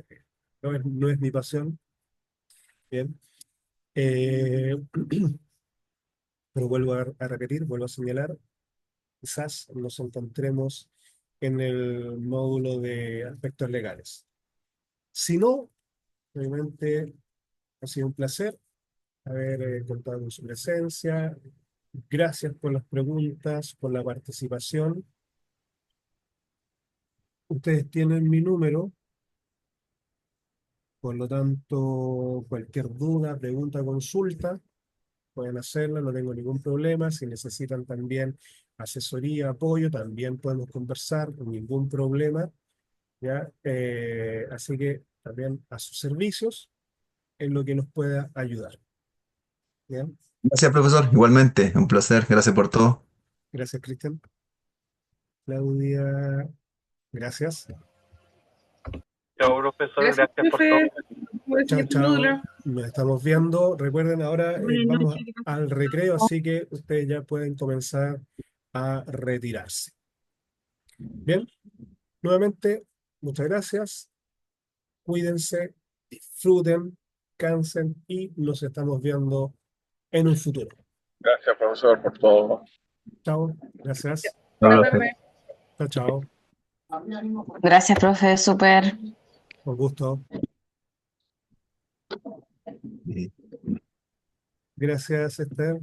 no es mi pasión, bien. Eh, pero vuelvo a repetir, vuelvo a señalar, quizás nos encontremos en el módulo de aspectos legales. Si no, obviamente ha sido un placer haber contado con su presencia. Gracias por las preguntas, por la participación. Ustedes tienen mi número, por lo tanto, cualquier duda, pregunta, consulta, pueden hacerla, no tengo ningún problema. Si necesitan también asesoría, apoyo, también podemos conversar, ningún problema, ¿ya? Así que también a sus servicios en lo que nos pueda ayudar, ¿ya? Gracias, profesor. Igualmente, un placer. Gracias por todo. Gracias, Cristian. Claudia, gracias. Chao, profesor, Gracias, gracias por todo. profe. Voy a Chao, seguir su chao. módulo. Nos estamos viendo. Recuerden, ahora Buenas vamos noches. al recreo, así que ustedes ya pueden comenzar a retirarse. Bien, nuevamente, muchas gracias. Cuídense, disfruten, cansen y nos estamos viendo en un futuro. Gracias, profesor, por todo. Chao, gracias. Chao, Hola. profe. Chao, chao. Gracias, profe, súper. Con gusto. Sí. Gracias, Esther.